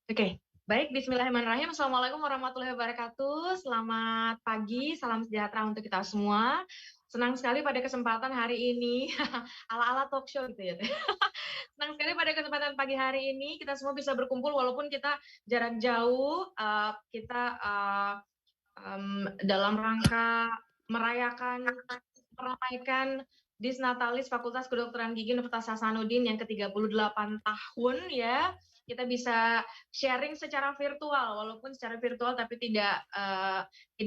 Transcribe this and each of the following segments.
Oke, baik. Bismillahirrahmanirrahim. Assalamualaikum warahmatullahi wabarakatuh. Selamat pagi, salam sejahtera untuk kita semua. Senang sekali pada kesempatan hari ini, ala-ala talk show gitu ya. Senang sekali pada kesempatan pagi hari ini kita semua bisa berkumpul walaupun kita jarak jauh. Kita dalam rangka merayakan meramaikan Disnatalis Fakultas Kedokteran Gigi Universitas Hasanuddin yang ke-38 tahun ya. Kita bisa sharing secara virtual walaupun secara virtual tapi tidak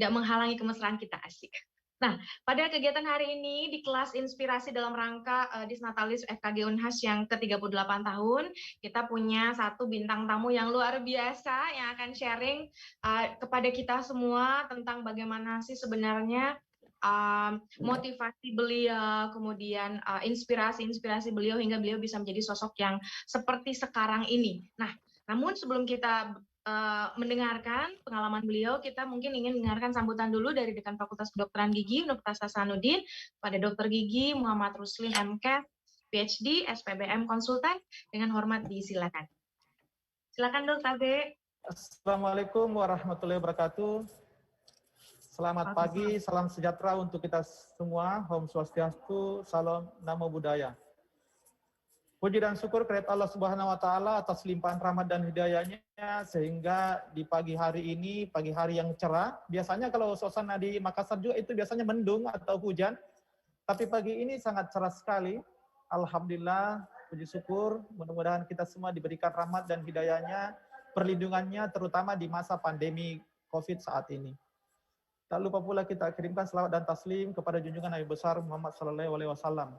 menghalangi kemesraan kita, asik. Nah, pada kegiatan hari ini di kelas inspirasi dalam rangka Disnatalis FKG Unhas yang ke-38 tahun, kita punya satu bintang tamu yang luar biasa yang akan sharing kepada kita semua tentang bagaimana sih sebenarnya motivasi beliau, kemudian inspirasi-inspirasi beliau hingga beliau bisa menjadi sosok yang seperti sekarang ini. Nah, namun sebelum kita mendengarkan pengalaman beliau, kita mungkin ingin mendengarkan sambutan dulu dari Dekan Fakultas Kedokteran Gigi Universitas Hasanuddin pada Dr. Gigi Muhammad Ruslim MK, PhD, SPBM Konsultan. Dengan hormat disilakan. Silakan Dr. AB. Assalamualaikum warahmatullahi wabarakatuh. Selamat pagi, salam sejahtera untuk kita semua. Om Swastiastu, salam namo buddhaya. Puji dan syukur kepada Allah Subhanahu wa taala atas limpahan rahmat dan hidayahnya sehingga di pagi hari ini, pagi hari yang cerah. Biasanya kalau suasana di Makassar juga itu biasanya mendung atau hujan. Tapi pagi ini sangat cerah sekali. Alhamdulillah, puji syukur. Mudah-mudahan kita semua diberikan rahmat dan hidayahnya, perlindungannya terutama di masa pandemi COVID saat ini. Tak lupa pula kita kirimkan selawat dan taslim kepada junjungan Nabi besar Muhammad SAW.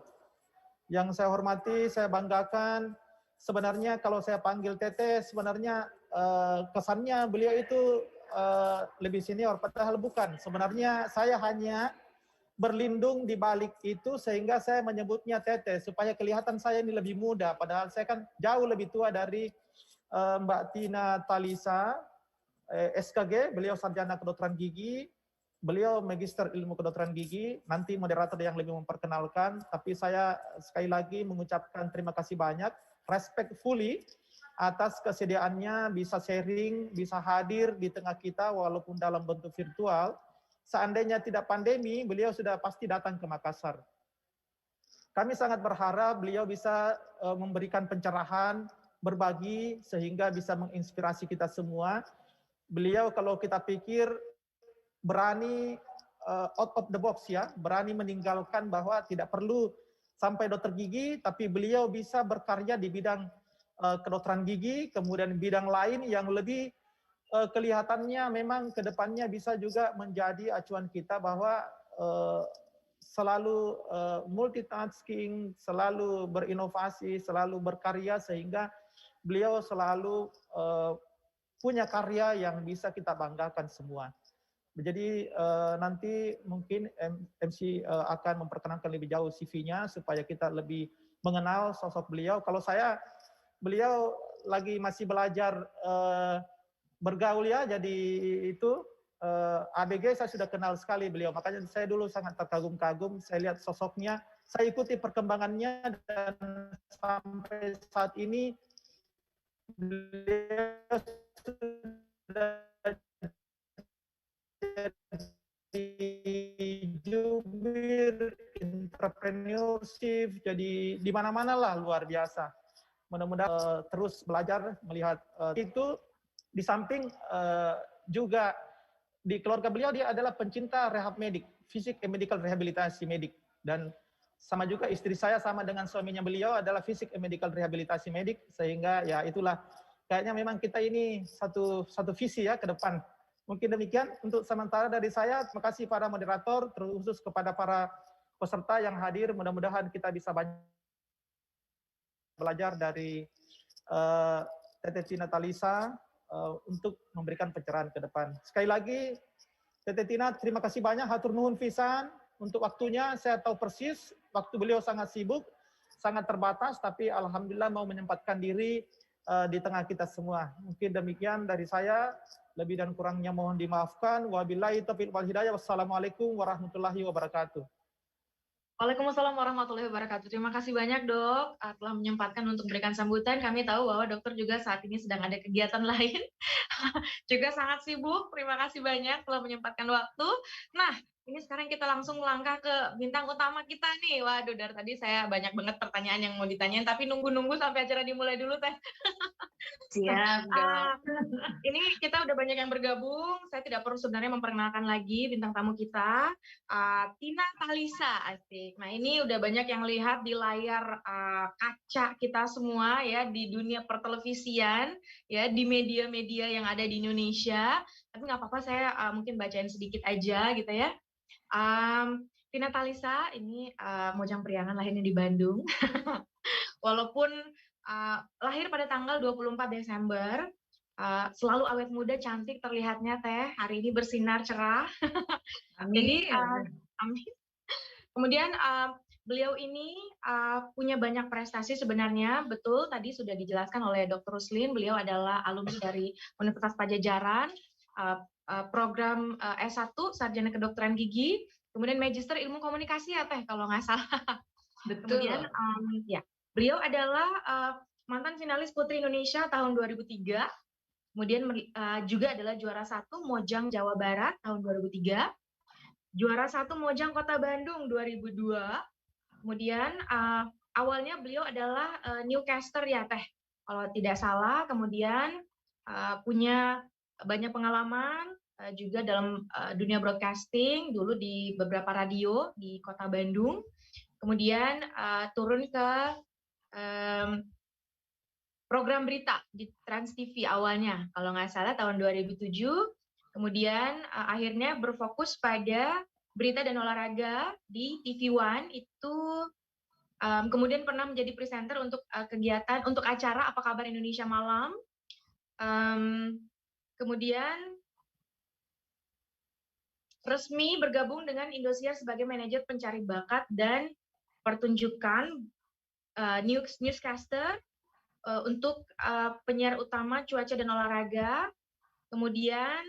Yang saya hormati, saya banggakan, sebenarnya kalau saya panggil Teteh, sebenarnya kesannya beliau itu lebih senior, padahal bukan. Sebenarnya saya hanya berlindung di balik itu sehingga saya menyebutnya Teteh, supaya kelihatan saya ini lebih muda, padahal saya kan jauh lebih tua dari Mbak Tina Talisa, SKG, beliau sarjana kedokteran gigi, beliau magister ilmu kedokteran gigi, nanti moderator yang lebih memperkenalkan, tapi saya sekali lagi mengucapkan terima kasih banyak, respectfully atas kesediaannya bisa sharing, bisa hadir di tengah kita walaupun dalam bentuk virtual. Seandainya tidak pandemi, beliau sudah pasti datang ke Makassar. Kami sangat berharap beliau bisa memberikan pencerahan, berbagi, sehingga bisa menginspirasi kita semua. Beliau kalau kita pikir berani out of the box ya, berani meninggalkan bahwa tidak perlu sampai dokter gigi, tapi beliau bisa berkarya di bidang kedokteran gigi, kemudian bidang lain yang lebih kelihatannya memang kedepannya bisa juga menjadi acuan kita bahwa selalu multitasking, selalu berinovasi, selalu berkarya sehingga beliau selalu punya karya yang bisa kita banggakan semua. Jadi nanti mungkin MC akan memperkenalkan lebih jauh CV-nya supaya kita lebih mengenal sosok beliau. Kalau saya, beliau lagi masih belajar bergaul ya, jadi itu ABG saya sudah kenal sekali beliau. Makanya saya dulu sangat terkagum-kagum, saya lihat sosoknya, saya ikuti perkembangannya dan sampai saat ini beliau sudah di jubir, entrepreneurship, jadi di mana-mana lah luar biasa. Mudah-mudahan terus belajar melihat itu. Di samping juga di keluarga beliau dia adalah pencinta rehab medik, fisik and medical rehabilitasi medik, dan sama juga istri saya sama dengan suaminya beliau adalah fisik and medical rehabilitasi medik, sehingga ya itulah kayaknya memang kita ini satu visi ya ke depan. Mungkin demikian untuk sementara dari saya. Terima kasih para moderator, terkhusus kepada para peserta yang hadir. Mudah-mudahan kita bisa banyak belajar dari Teteh Tina Talisa untuk memberikan pencerahan ke depan. Sekali lagi, Teteh Tina, terima kasih banyak. Hatur nuhun pisan untuk waktunya. Saya tahu persis waktu beliau sangat sibuk, sangat terbatas, tapi alhamdulillah mau menyempatkan diri di tengah kita semua. Mungkin demikian dari saya. Lebih dan kurangnya mohon dimaafkan. Wabillahi taufiq wal hidayah. Wassalamualaikum warahmatullahi wabarakatuh. Waalaikumsalam warahmatullahi wabarakatuh. Terima kasih banyak dok telah menyempatkan untuk memberikan sambutan. Kami tahu bahwa dokter juga saat ini sedang ada kegiatan lain, juga sangat sibuk. Terima kasih banyak telah menyempatkan waktu. Nah, ini sekarang kita langsung melangkah ke bintang utama kita nih. Waduh, dari tadi saya banyak banget pertanyaan yang mau ditanyain, tapi nunggu-nunggu sampai acara dimulai dulu teh. Siap dong. Ini kita udah banyak yang bergabung. Saya tidak perlu sebenarnya memperkenalkan lagi bintang tamu kita, Tina Talisa, asik. Nah ini udah banyak yang lihat di layar kaca kita semua ya di dunia pertelevisian, ya di media-media yang ada di Indonesia. Tapi nggak apa-apa, saya mungkin bacain sedikit aja gitu ya. Tina Talisa ini Mojang Priangan, lahirnya di Bandung. Walaupun lahir pada tanggal 24 Desember, selalu awet muda, cantik terlihatnya teh. Hari ini bersinar cerah. Amin. Jadi, amin. Kemudian beliau ini punya banyak prestasi sebenarnya. Betul, tadi sudah dijelaskan oleh Dr. Ruslin. Beliau adalah alumni dari Universitas Pajajaran, program S1 Sarjana Kedokteran Gigi, kemudian Magister Ilmu Komunikasi ya teh kalau nggak salah. Betul. Kemudian ya, beliau adalah mantan finalis Putri Indonesia tahun 2003. Kemudian juga adalah juara 1 Mojang Jawa Barat tahun 2003, juara 1 Mojang Kota Bandung 2002. Kemudian awalnya beliau adalah newscaster ya teh, kalau tidak salah. Kemudian punya banyak pengalaman juga dalam dunia broadcasting, dulu di beberapa radio di Kota Bandung. Kemudian turun ke program berita di Trans TV awalnya, kalau nggak salah tahun 2007. Kemudian akhirnya berfokus pada berita dan olahraga di TV One itu. Kemudian pernah menjadi presenter untuk kegiatan, untuk acara Apa Kabar Indonesia Malam. Kemudian resmi bergabung dengan Indosiar sebagai manajer pencari bakat dan pertunjukan newscaster untuk penyiar utama cuaca dan olahraga. Kemudian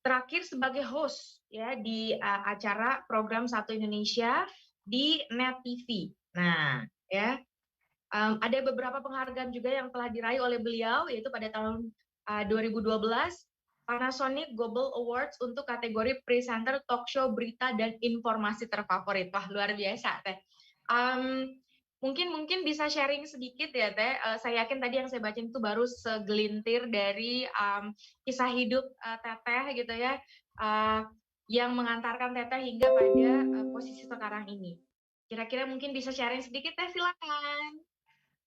terakhir sebagai host ya di acara program Satu Indonesia di Net TV. Nah, ya ada beberapa penghargaan juga yang telah diraih oleh beliau, yaitu pada tahun 2012 Panasonic Global Awards untuk kategori presenter talk show berita dan informasi terfavorit. Wah, luar biasa teh. Mungkin bisa sharing sedikit ya teh. Saya yakin tadi yang saya bacain itu baru segelintir dari kisah hidup teteh gitu ya, yang mengantarkan teteh hingga pada posisi sekarang ini. Kira-kira mungkin bisa sharing sedikit teh, silakan.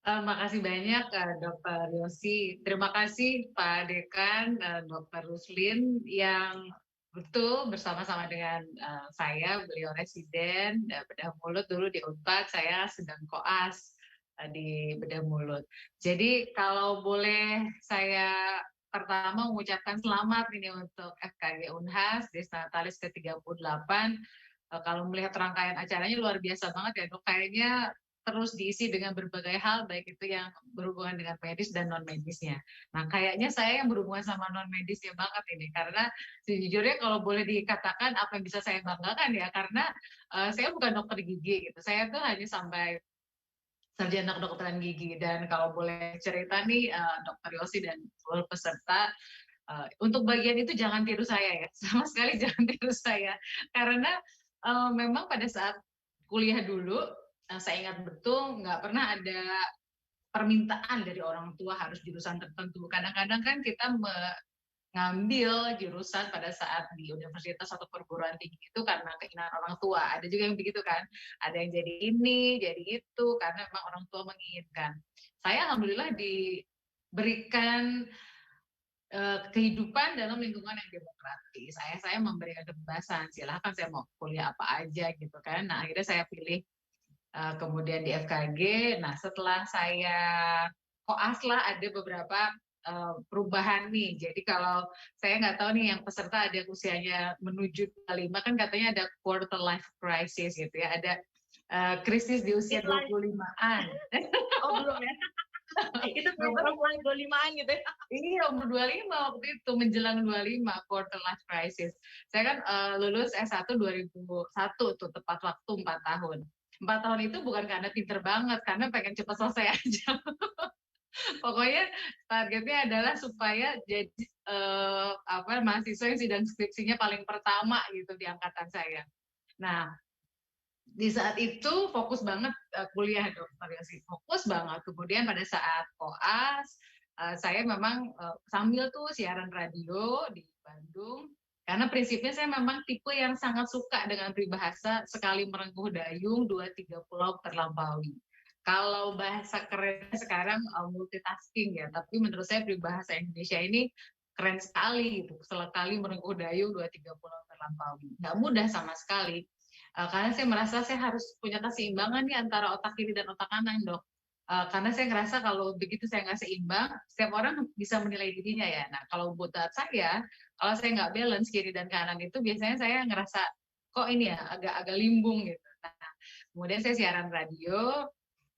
Makasih banyak Dr. Yosi. Terima kasih Pak Dekan, Dr. Ruslin yang betul bersama-sama dengan saya, beliau residen bedah mulut dulu di Unpad, saya sedang koas di bedah mulut. Jadi kalau boleh saya pertama mengucapkan selamat ini untuk FKG Unhas Desnatalis ke-38. Kalau melihat rangkaian acaranya luar biasa banget ya dok, kayaknya terus diisi dengan berbagai hal, baik itu yang berhubungan dengan medis dan non-medisnya. Nah, kayaknya saya yang berhubungan sama non-medisnya banget ini, karena sejujurnya kalau boleh dikatakan apa yang bisa saya banggakan ya, karena saya bukan dokter gigi gitu, saya tuh hanya sampai sarjana kedokteran gigi. Dan kalau boleh cerita nih, Dokter Yosi dan seluruh peserta, untuk bagian itu jangan tiru saya ya, sama sekali jangan tiru saya, karena memang pada saat kuliah dulu, saya ingat betul nggak pernah ada permintaan dari orang tua harus jurusan tertentu. Kadang-kadang kan kita mengambil jurusan pada saat di universitas atau perguruan tinggi itu karena keinginan orang tua. Ada juga yang begitu kan, ada yang jadi ini, jadi itu, karena memang orang tua menginginkan. Saya alhamdulillah diberikan kehidupan dalam lingkungan yang demokratis. Saya memberikan kebebasan, silahkan saya mau kuliah apa aja gitu kan. Nah akhirnya saya pilih kemudian di FKG. Nah setelah saya koas lah ada beberapa perubahan nih. Jadi kalau saya nggak tahu nih yang peserta ada usianya menuju 5 kan katanya ada quarter life crisis gitu ya, ada krisis di usia 25-an. Oh belum ya? Itu perempuan 25-an gitu ya. Iya, umur 25 waktu itu, menjelang 25, quarter life crisis. Saya kan lulus S1 2001 tuh, tepat waktu 4 tahun. 4 tahun itu bukan karena pinter banget, karena pengen cepat selesai aja. Pokoknya targetnya adalah supaya jadi mahasiswa yang sidang skripsinya paling pertama gitu di angkatan saya. Nah, di saat itu fokus banget kuliah dokter ya sih, fokus banget. Kemudian pada saat koas saya memang sambil tuh siaran radio di Bandung, karena prinsipnya saya memang tipe yang sangat suka dengan peribahasa sekali merengkuh dayung, 2-3 pulau terlampaui. Kalau bahasa keren sekarang multitasking ya, tapi menurut saya peribahasa Indonesia ini keren sekali gitu. Sekali merengkuh dayung, 2-3 pulau terlampaui. Nggak mudah sama sekali. Karena saya merasa saya harus punya keseimbangan nih antara otak kiri dan otak kanan, dok. Karena saya ngerasa kalau begitu saya nggak seimbang, setiap orang bisa menilai dirinya ya. Nah, kalau buat saya, kalau saya nggak balance kiri dan kanan itu, biasanya saya ngerasa kok ini ya agak limbung gitu. Nah, kemudian saya siaran radio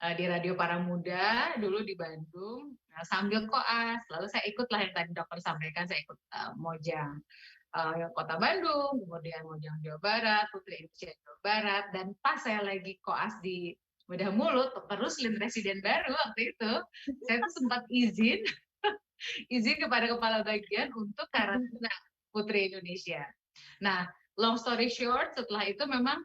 di Radio Para Muda dulu di Bandung. Nah, sambil koas, lalu saya ikutlah yang tadi dokter sampaikan, saya ikut Mojang. Kota Bandung, kemudian Mojang Jawa Barat, Putri Indonesia Jawa Barat, dan pas saya lagi koas di Bedah Mulut, terus presiden baru waktu itu, saya tuh sempat izin kepada kepala bagian untuk karantina Putri Indonesia. Nah, long story short, setelah itu memang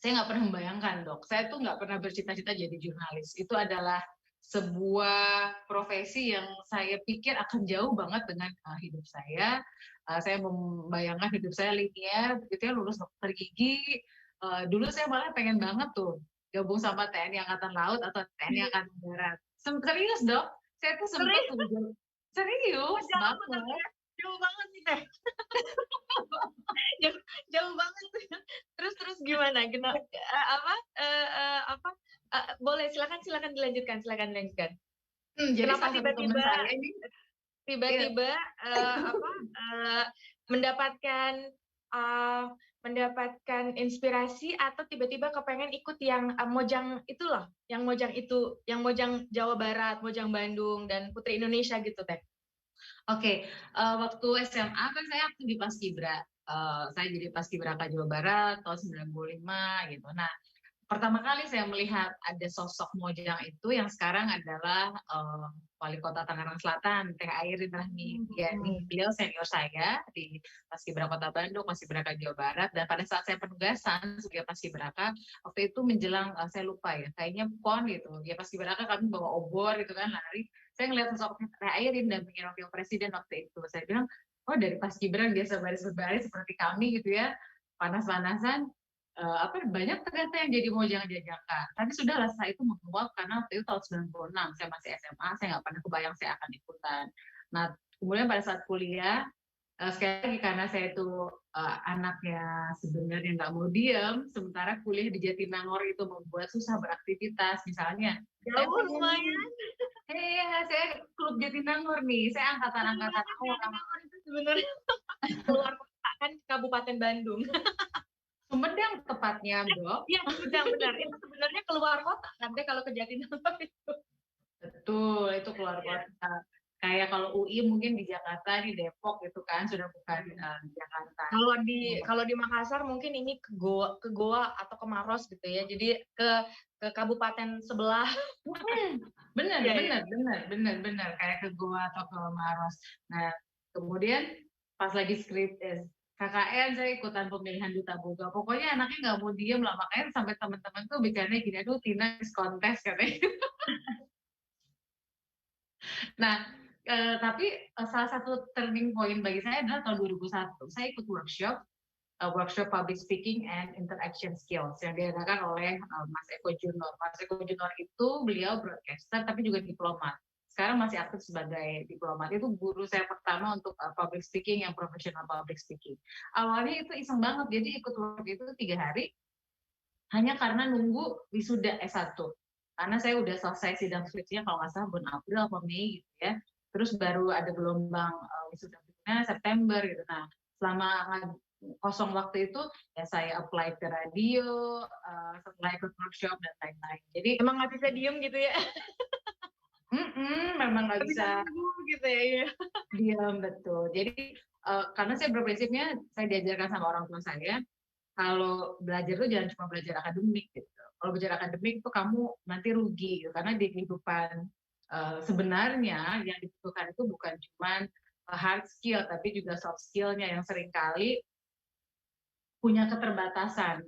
saya nggak pernah membayangkan, dok. Saya tuh nggak pernah bercita-cita jadi jurnalis. Itu adalah sebuah profesi yang saya pikir akan jauh banget dengan hidup saya. Saya membayangkan hidup saya linear, begitu ya, lulus dokter gigi. Dulu saya malah pengen banget tuh gabung sama TNI Angkatan Laut atau TNI Angkatan Darat. Serius, dok. Saya tuh sempat serius banget. Jauh banget nih teh. jauh banget. Terus gimana? Boleh silakan dilanjutkan. Jadi kenapa tiba-tiba mendapatkan inspirasi atau tiba-tiba kepengen ikut yang Mojang itu loh, yang Mojang Jawa Barat, Mojang Bandung dan Putri Indonesia gitu teh? Oke, waktu SMA kan saya aktif di Paskibra. Saya jadi Paskibraka Jawa Barat tahun 95 gitu. Nah, pertama kali saya melihat ada sosok Mojang itu yang sekarang adalah Wali Kota Tangerang Selatan, Teh Airin Rahmi. Ya, nih beliau senior saya di Paskibraka Kota Bandung, Paskibraka Jawa Barat. Dan pada saat saya penugasan sebagai Paskibraka, waktu itu menjelang saya lupa ya, kayaknya PON gitu. Ya Paskibraka kami bawa obor gitu kan, lari. Saya ngeliat sosok Teh Airin dan pengen wakil presiden waktu itu. Saya bilang, oh dari Paskibra biasa baris-baris seperti kami gitu ya, panas-panasan. Banyak ternyata yang jadi Mojang Jajaka. Tapi sudahlah, saya itu menguap karena waktu itu tahun 96, saya masih SMA, saya nggak pernah kebayang saya akan ikutan. Nah, kemudian pada saat kuliah, sekali lagi karena saya itu anaknya sebenarnya nggak mau diam, sementara kuliah di Jatinangor itu membuat susah beraktivitas, misalnya. Jauh lumayan. Iya, saya klub Jatinangor nih, saya angkatan-angkatan awal. Itu sebenarnya keluar kota kan Kabupaten Bandung. Sumedang tepatnya, Dok. Iya, benar. Itu sebenarnya keluar kota kan deh kalau ke Jatinangor itu. Betul, itu keluar kota. Kayak kalau UI mungkin di Jakarta, di Depok gitu kan, sudah bukan Jakarta. Kalau di Makassar mungkin ini ke Goa atau ke Maros gitu ya. Jadi ke kabupaten sebelah. Benar. Kayak ke Goa atau ke Maros. Nah, kemudian pas lagi KKN saya ikutan pemilihan duta boga. Pokoknya anaknya nggak mau diem lah, makanya sampai teman-teman tuh bicaranya gini, aduh Tina kontes katanya. Nah, tapi salah satu turning point bagi saya adalah tahun 2001. Saya ikut workshop public speaking and interaction skills yang diadakan oleh Mas Eko Junor. Mas Eko Junor itu beliau broadcaster tapi juga diplomat. Sekarang masih aktif sebagai diplomat. Itu guru saya pertama untuk public speaking yang profesional public speaking. Awalnya itu iseng banget, jadi ikut workshop itu 3 hari hanya karena nunggu wisuda S1. Karena saya udah selesai sidang skripsinya kalau nggak salah bulan April atau Mei gitu ya. Terus baru ada gelombang wisuda September gitu. Nah, selama kosong waktu itu ya saya apply ke radio, setelah ikut workshop dan lain-lain. Jadi emang nggak bisa diem gitu ya? Memang nggak Bisa bisa nunggu gitu ya. Iya. diam, betul. Jadi karena saya berprinsipnya saya diajarkan sama orang tua saya kalau belajar itu jangan cuma belajar akademik gitu. Kalau belajar akademik itu kamu nanti rugi gitu. Karena di kehidupan sebenarnya yang dibutuhkan itu bukan cuma hard skill tapi juga soft skillnya yang seringkali punya keterbatasan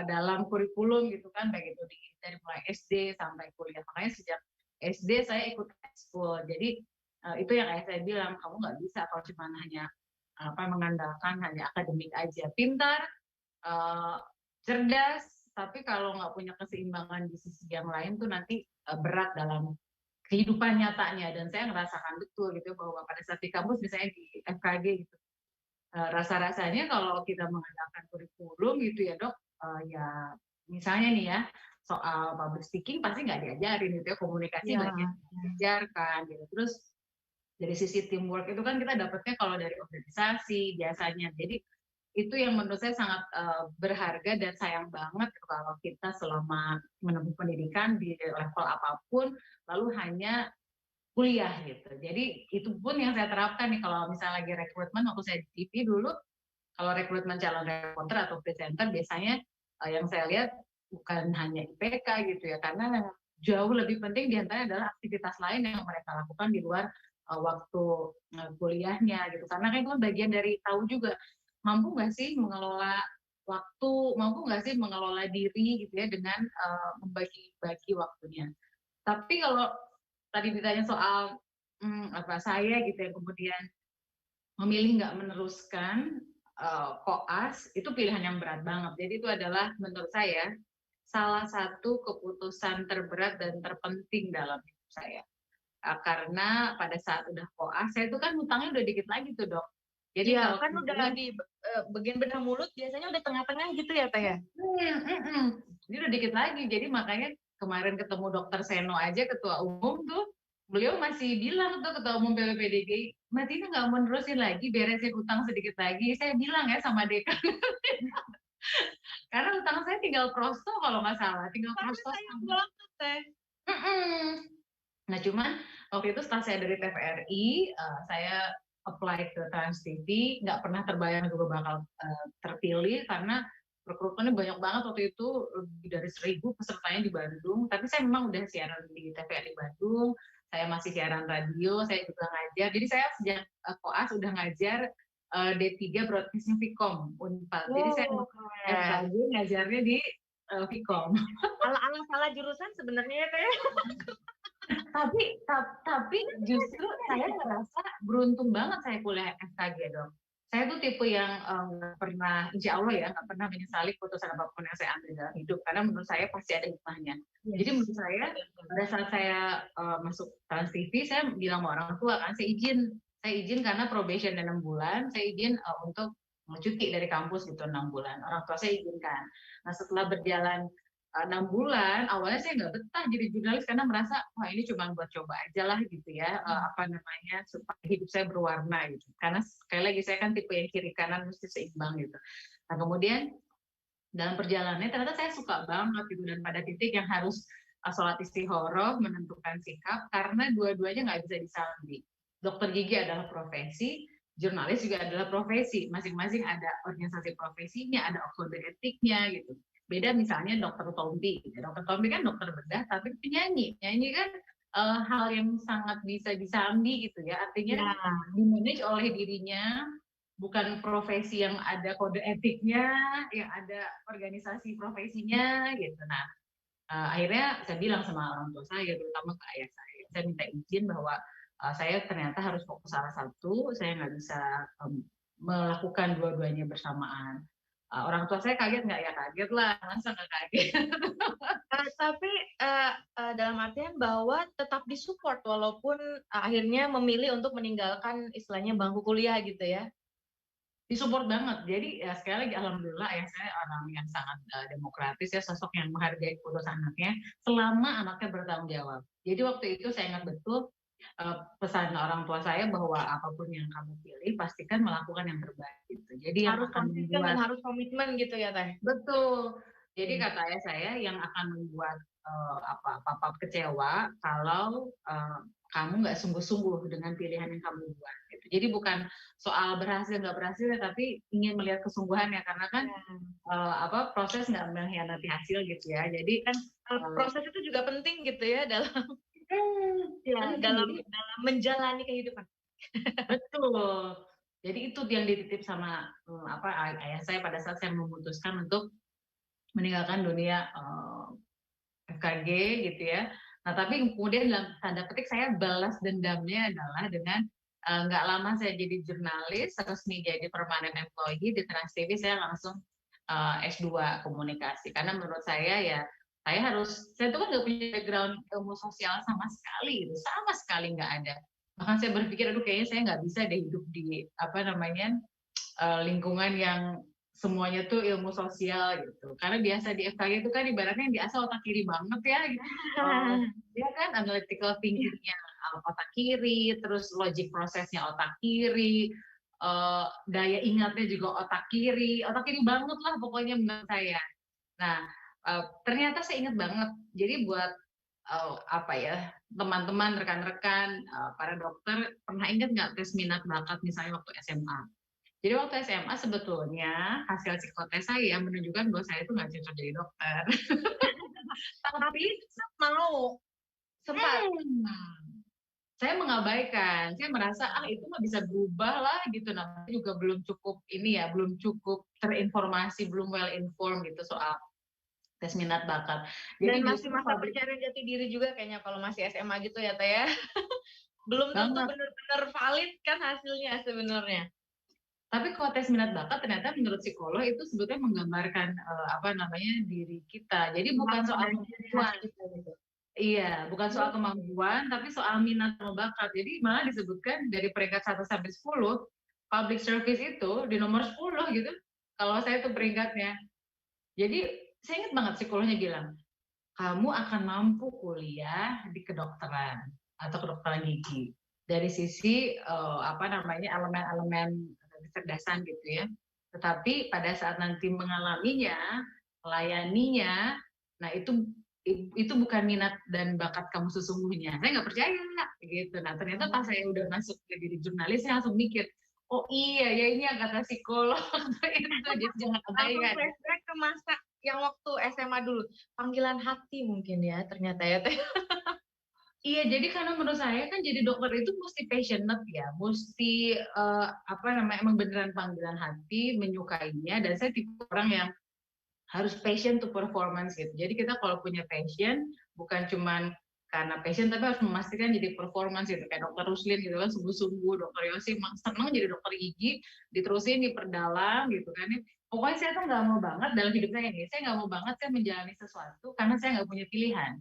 dalam kurikulum gitu kan, baik itu dari mulai SD sampai kuliah. Makanya sejak SD saya ikut ekskul. Jadi itu yang ayah saya bilang, kamu nggak bisa kalau cuma hanya mengandalkan hanya akademik aja. Pintar, cerdas, tapi kalau nggak punya keseimbangan di sisi yang lain tuh nanti berat dalam kehidupan nyatanya. Dan saya ngerasakan betul gitu bahwa pada saat di kampus misalnya di FKG gitu, rasa-rasanya kalau kita mengandalkan kurikulum gitu ya dok, ya misalnya nih ya soal public speaking pasti nggak diajarin gitu ya, komunikasi banyak diajarkan gitu. Terus dari sisi teamwork itu kan kita dapetnya kalau dari organisasi biasanya. Jadi itu yang menurut saya sangat berharga dan sayang banget kalau kita selama menempuh pendidikan di level apapun lalu hanya kuliah gitu. Jadi itu pun yang saya terapkan nih kalau misalnya lagi rekrutmen waktu saya di TV dulu, kalau rekrutmen calon reporter atau presenter biasanya yang saya lihat bukan hanya IPK gitu ya, karena jauh lebih penting diantaranya adalah aktivitas lain yang mereka lakukan di luar waktu kuliahnya gitu. Karena kan itu bagian dari tahu juga mampu nggak sih mengelola waktu, mampu nggak sih mengelola diri gitu ya dengan membagi-bagi waktunya. Tapi kalau tadi ditanya soal saya gitu yang kemudian memilih nggak meneruskan koas, itu pilihan yang berat banget. Jadi itu adalah menurut saya salah satu keputusan terberat dan terpenting dalam hidup saya. Karena pada saat udah koas, saya itu kan hutangnya udah dikit lagi tuh dok. Jadi Iya, kalau kan udah di bagian bedah mulut biasanya udah tengah-tengah gitu ya teh ya. Ini udah dikit lagi. Jadi makanya kemarin ketemu dokter Seno aja ketua umum tuh, beliau masih bilang tuh ketua umum PPPDGI, Mbak Tina nggak mau nerusin lagi, beresin utang sedikit lagi. Saya bilang ya sama dekan, karena utang saya tinggal prosto kalau nggak salah, tinggal prosto. Sayang banget teh. Nah cuman waktu itu setelah saya dari TVRI, saya apply ke Trans TV, nggak pernah terbayang juga bakal terpilih karena rekrutmennya banyak banget waktu itu, lebih dari 1.000 pesertanya di Bandung. Tapi saya memang udah siaran di TVRI Bandung, saya masih siaran radio, saya juga ngajar. Jadi saya sejak koas udah ngajar D3 Broadcasting Vkom Unpad. Jadi saya FKG ngajarnya di Vkom. Ala-ala salah jurusan sebenarnya ya teh. tapi justru saya merasa beruntung banget saya kuliah FKG dong. Saya tuh tipe yang nggak pernah, insya Allah ya, nggak pernah menyesali keputusan apapun yang saya ambil dalam hidup, karena menurut saya pasti ada hikmahnya. Jadi menurut saya pada saat saya masuk Trans TV, saya bilang sama orang tua kan, saya izin karena probation 6 bulan, saya izin untuk cuti dari kampus gitu 6 bulan. Orang tua saya izinkan. Nah setelah berjalan 6 bulan, awalnya saya nggak betah jadi jurnalis karena merasa, wah ini cuma buat coba aja lah gitu ya, supaya hidup saya berwarna gitu. Karena sekali lagi saya kan tipe yang kiri kanan mesti seimbang gitu. Nah kemudian dalam perjalanannya ternyata saya suka banget gitu, dan pada titik yang harus sholat istikharah menentukan sikap karena dua-duanya nggak bisa disambi. Dokter gigi adalah profesi, jurnalis juga adalah profesi, masing-masing ada organisasi profesinya, ada kode etiknya gitu. Beda misalnya dokter Tompi, dokter Tompi kan dokter bedah tapi penyanyi kan hal yang sangat bisa disambi gitu ya, artinya dimanage oleh dirinya, bukan profesi yang ada kode etiknya, yang ada organisasi profesinya gitu. Nah akhirnya saya bilang sama orang tua saya, terutama ke ayah saya minta izin bahwa saya ternyata harus fokus salah satu, saya nggak bisa melakukan dua-duanya bersamaan. Orang tua saya kaget nggak? Ya kaget lah, masa nggak kaget. Tapi dalam artian bahwa tetap disupport walaupun akhirnya memilih untuk meninggalkan istilahnya bangku kuliah gitu ya. Disupport banget. Jadi ya sekali lagi alhamdulillah ayah saya orang yang sangat demokratis ya, sosok yang menghargai keputusan anaknya selama anaknya bertanggung jawab. Jadi waktu itu saya ingat betul pesan orang tua saya bahwa apapun yang kamu pilih pastikan melakukan yang terbaik gitu. Jadi yang harus konsisten dan harus komitmen gitu ya teh. Betul. Jadi kata ayah saya yang akan membuat papa kecewa kalau kamu nggak sungguh-sungguh dengan pilihan yang kamu buat. Gitu. Jadi bukan soal berhasil nggak berhasil, tapi ingin melihat kesungguhannya karena kan proses nggak mengkhianati hasil gitu ya. Jadi Dan proses itu juga penting gitu ya dalam dalam menjalani kehidupan. Betul. Jadi itu yang dititip sama ayah saya pada saat saya memutuskan untuk meninggalkan dunia FKG gitu ya. Nah tapi kemudian dalam tanda petik saya balas dendamnya adalah dengan nggak lama saya jadi jurnalis, resmi jadi permanent employee di Trans TV, saya langsung S2 komunikasi. Karena menurut saya ya, saya tuh kan nggak punya background ilmu sosial sama sekali, gitu. Sama sekali nggak ada. Bahkan saya berpikir, aduh kayaknya saya nggak bisa deh hidup di lingkungan yang semuanya tuh ilmu sosial gitu. Karena biasa di FKG itu kan ibaratnya yang diasah otak kiri banget ya. Gitu. Dia kan analytical thinking-nya otak kiri, terus logic prosesnya otak kiri, daya ingatnya juga otak kiri banget lah pokoknya menurut saya. Nah, ternyata saya ingat banget. Jadi buat teman-teman, rekan-rekan, para dokter, pernah ingat nggak tes minat bakat misalnya waktu SMA? Jadi waktu SMA sebetulnya hasil psikotes saya menunjukkan bahwa saya itu nggak cocok jadi dokter. Tapi mau sempat. Saya mengabaikan, saya merasa itu nggak bisa berubah lah gitu, namanya juga belum cukup belum cukup terinformasi, belum well informed gitu soal tes minat bakat. Jadi dan masih masa pencarian jati diri juga kayaknya kalau masih SMA gitu ya Teh ya. Belum tentu benar-benar valid kan hasilnya sebenarnya. Tapi kalau tes minat bakat ternyata menurut psikolog itu sebetulnya menggambarkan diri kita. Jadi bukan soal kemampuan. Iya, bukan soal kemampuan, tapi soal minat atau bakat. Jadi malah disebutkan dari peringkat 1 sampai 10, public service itu di nomor 10 gitu. Kalau saya tuh peringkatnya. Jadi saya ingat banget psikolognya bilang, kamu akan mampu kuliah di kedokteran atau kedokteran gigi. Dari sisi elemen-elemen kecerdasan gitu ya. Tetapi pada saat nanti mengalaminya, melayaninya, nah itu bukan minat dan bakat kamu sesungguhnya. Saya nggak percaya gitu. Nah ternyata pas saya udah masuk jadi jurnalis, saya langsung mikir, oh iya ya ini yang kata psikolog itu, jadi jangan abaikan. Flashback ke masa yang waktu SMA dulu, panggilan hati mungkin ya ternyata ya Teh. Iya, jadi karena menurut saya kan jadi dokter itu mesti passionate ya, mesti emang beneran panggilan hati, menyukainya, dan saya tipe orang yang harus passion to performance gitu. Jadi kita kalau punya passion, bukan cuman karena passion, tapi harus memastikan jadi performance gitu. Kayak dokter Ruslin gitu kan, sungguh-sungguh, dokter Yosi emang seneng jadi dokter gigi, diterusin diperdalam gitu kan. Pokoknya saya tuh nggak mau banget dalam hidup saya ini, saya nggak mau banget saya menjalani sesuatu karena saya nggak punya pilihan.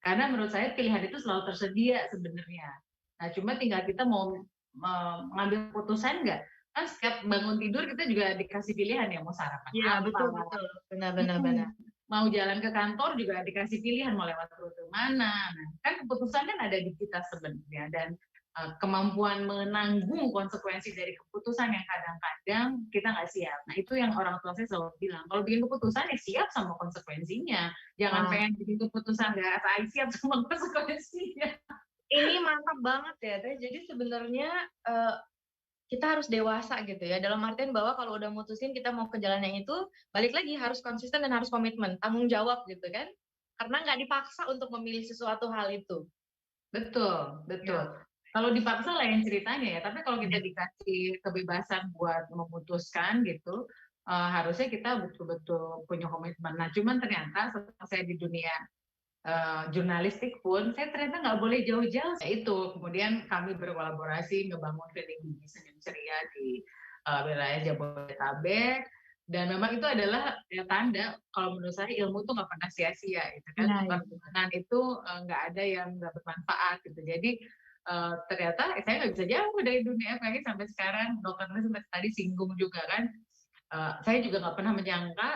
Karena menurut saya pilihan itu selalu tersedia sebenarnya. Nah, cuma tinggal kita mau mengambil keputusan nggak? Kan setiap bangun tidur kita juga dikasih pilihan ya, mau sarapan apa. Betul. Benar. Mau jalan ke kantor juga dikasih pilihan mau lewat rute mana. Nah, kan keputusan kan ada di kita sebenarnya, dan kemampuan menanggung konsekuensi dari keputusan yang kadang-kadang kita nggak siap. Nah itu yang orang tua saya selalu bilang, kalau bikin keputusan ya siap sama konsekuensinya. Jangan pengen bikin keputusan nggak siap sama konsekuensinya. Ini mantap banget ya Teh. Jadi sebenarnya kita harus dewasa gitu ya. Dalam artian bahwa kalau udah mutusin kita mau ke jalan yang itu, balik lagi harus konsisten dan harus komitmen, tanggung jawab gitu kan. Karena nggak dipaksa untuk memilih sesuatu hal itu. Betul. Ya. Kalau dipaksa lain ceritanya ya, tapi kalau kita dikasih kebebasan buat memutuskan gitu, harusnya kita betul-betul punya komitmen. Nah, cuman ternyata setelah saya di dunia jurnalistik pun, saya ternyata nggak boleh jauh-jauh. Itu kemudian kami berkolaborasi ngebangun klinik gigi Senyum Ceria di wilayah Jabodetabek, dan memang itu adalah tanda kalau menurut saya ilmu tuh nggak pernah sia-sia gitu kan. Perjalanan itu nggak ada yang nggak bermanfaat gitu. Jadi ternyata saya nggak bisa jauh dari dunia FKG sampai sekarang. Dokter sempat tadi singgung juga kan, saya juga nggak pernah menyangka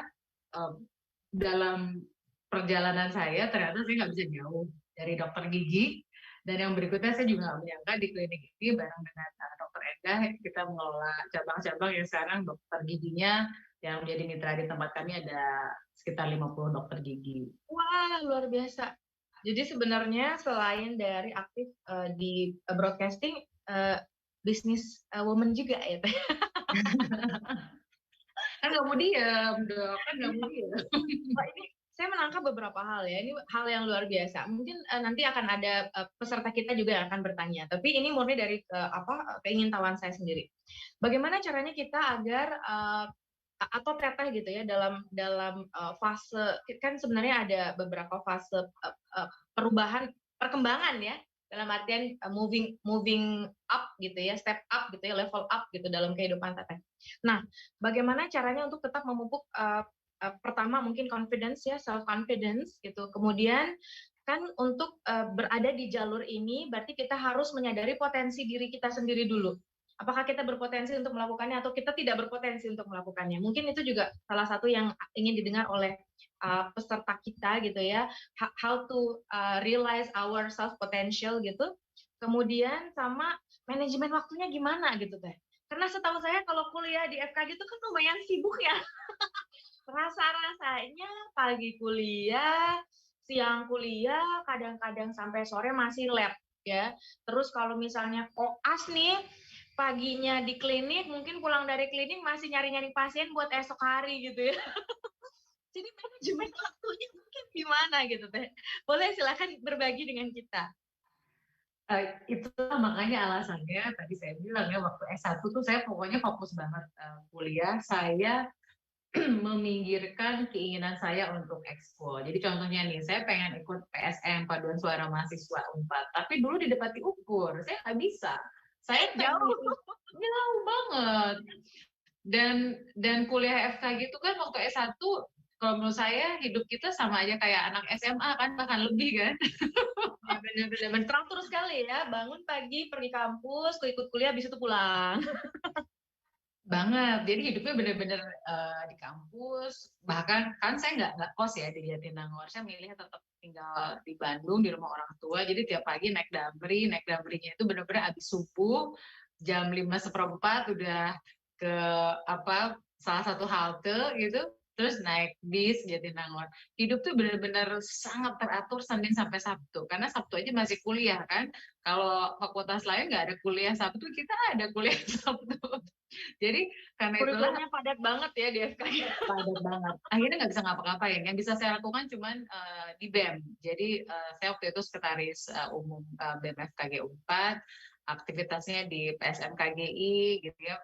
dalam perjalanan saya ternyata saya nggak bisa jauh dari dokter gigi. Dan yang berikutnya saya juga nggak menyangka di klinik gigi bareng dengan dokter Enda kita mengelola cabang-cabang yang sekarang dokter giginya yang menjadi mitra di tempat kami ada sekitar 50 dokter gigi. Wah, luar biasa. Jadi sebenarnya selain dari aktif di broadcasting, bisnis woman juga ya Teh? Kan nggak mau diem, Dok. Kan nggak mau diem. Wah, ini saya menangkap beberapa hal ya. Ini hal yang luar biasa. Mungkin nanti akan ada peserta kita juga yang akan bertanya. Tapi ini murni dari keingintahuan saya sendiri. Bagaimana caranya kita agar atau teteh gitu ya dalam fase, kan sebenarnya ada beberapa fase perubahan perkembangan ya, dalam artian moving up gitu ya, step up gitu ya, level up gitu dalam kehidupan teteh. Nah, bagaimana caranya untuk tetap memupuk pertama mungkin confidence ya, self confidence gitu. Kemudian kan untuk berada di jalur ini berarti kita harus menyadari potensi diri kita sendiri dulu. Apakah kita berpotensi untuk melakukannya atau kita tidak berpotensi untuk melakukannya. Mungkin itu juga salah satu yang ingin didengar oleh peserta kita gitu ya. How to realize our self potential gitu. Kemudian sama manajemen waktunya gimana gitu Teh. Karena setahu saya kalau kuliah di FKG itu kan lumayan sibuk ya. Rasa-rasanya pagi kuliah, siang kuliah, kadang-kadang sampai sore masih lab ya. Terus kalau misalnya koas nih, paginya di klinik, mungkin pulang dari klinik masih nyari-nyari pasien buat esok hari gitu ya. Jadi manajemen waktunya mungkin gimana gitu Teh? Boleh silakan berbagi dengan kita. Itulah makanya alasannya tadi saya bilang ya, waktu S1 tuh saya pokoknya fokus banget kuliah. Saya meminggirkan keinginan saya untuk ekskul. Jadi contohnya nih, saya pengen ikut PSM Paduan Suara Mahasiswa Unpad, tapi dulu di dapat diukur, saya nggak bisa. Saya jauh banget. Dan kuliah FKG itu kan waktu S1, kalau menurut saya hidup kita sama aja kayak anak SMA kan, bahkan lebih kan. Bener-bener teratur sekali ya, bangun pagi pergi kampus, ikut kuliah, habis itu pulang. Banget, jadi hidupnya bener-bener di kampus. Bahkan kan saya nggak kos ya di Jatinangor, saya milih tetap tinggal di Bandung di rumah orang tua. Jadi tiap pagi naik damrinya itu bener-bener habis subuh jam 5:15 udah ke salah satu halte gitu, terus naik bis Jatinangor. Hidup tuh bener-bener sangat teratur Senin sampai Sabtu, karena Sabtu aja masih kuliah kan. Kalau fakultas lain nggak ada kuliah Sabtu, kita ada kuliah Sabtu. Jadi karena itulah kurikulumnya padat banget ya di FKG. padat banget. Akhirnya nggak bisa ngapa-ngapain. Yang bisa saya lakukan cuman di BEM. Jadi saya waktu itu sekretaris umum BEM FKG Unpad. Aktivitasnya di PSM KGI gitu ya.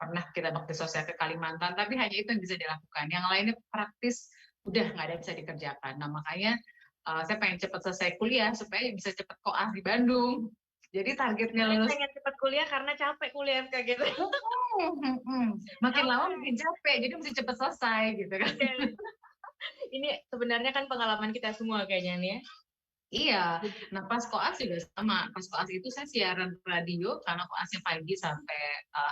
Pernah kita bakti sosial ke Kalimantan, tapi hanya itu yang bisa dilakukan. Yang lainnya praktis udah nggak ada yang bisa dikerjakan. Nah makanya saya pengen cepat selesai kuliah supaya bisa cepat koas di Bandung. Jadi targetnya lulus. Pengen cepat kuliah karena capek kuliah FKG. Makin lama makin capek, jadi mesti cepat selesai gitu kan. Ini sebenarnya kan pengalaman kita semua kayaknya nih ya. Iya, nah pas koas juga sama. Pas koas itu saya siaran radio karena koasnya pagi sampai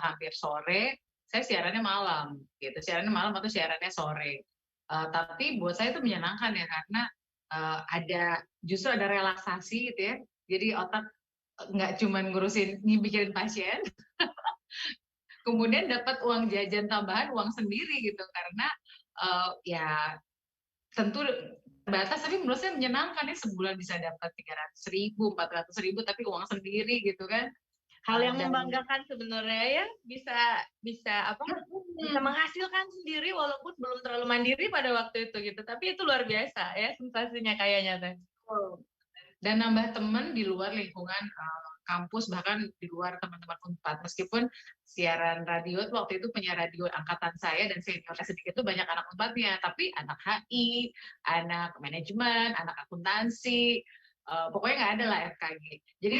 hampir sore. Saya siarannya malam, gitu. Siarannya malam atau siarannya sore. Tapi buat saya itu menyenangkan ya karena justru ada relaksasi gitu ya. Jadi otak nggak cuma ngurusin mikirin pasien, kemudian dapat uang jajan tambahan, uang sendiri gitu karena ya tentu batas, tapi menurut saya menyenangkan ya, sebulan bisa dapat 300.000, 400.000 tapi uang sendiri gitu kan. Hal yang membanggakan sebenarnya ya, bisa menghasilkan sendiri walaupun belum terlalu mandiri pada waktu itu gitu. Tapi itu luar biasa ya sensasinya kayaknya Teh. Dan nambah teman di luar lingkungan kampus, bahkan di luar teman-teman Unpad. Meskipun siaran radio waktu itu punya radio angkatan saya dan seniornya sedikit itu banyak anak Unpadnya, tapi anak HI, anak manajemen, anak akuntansi, pokoknya nggak ada lah FKG. Jadi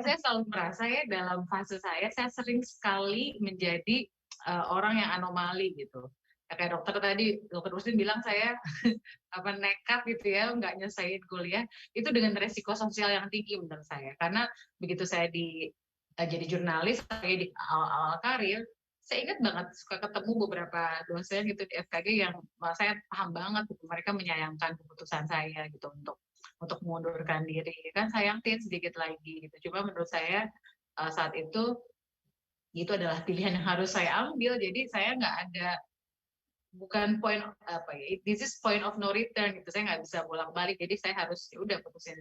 saya selalu merasa ya dalam fase saya sering sekali menjadi orang yang anomali gitu. Kayak dokter tadi, dokter Rustin bilang saya nekat gitu ya, nggak nyelesain kuliah, itu dengan resiko sosial yang tinggi menurut saya. Karena begitu saya jadi jurnalis, saya di awal-awal karir, saya ingat banget suka ketemu beberapa dosen gitu di FKG yang saya paham banget, mereka menyayangkan keputusan saya gitu untuk mengundurkan diri. Kan sayang sedikit lagi gitu. Cuma menurut saya saat itu adalah pilihan yang harus saya ambil. Jadi saya nggak ada bukan point apa ya, this is point of no return gitu. Saya nggak bisa bolak-balik, jadi saya harus ya udah putusin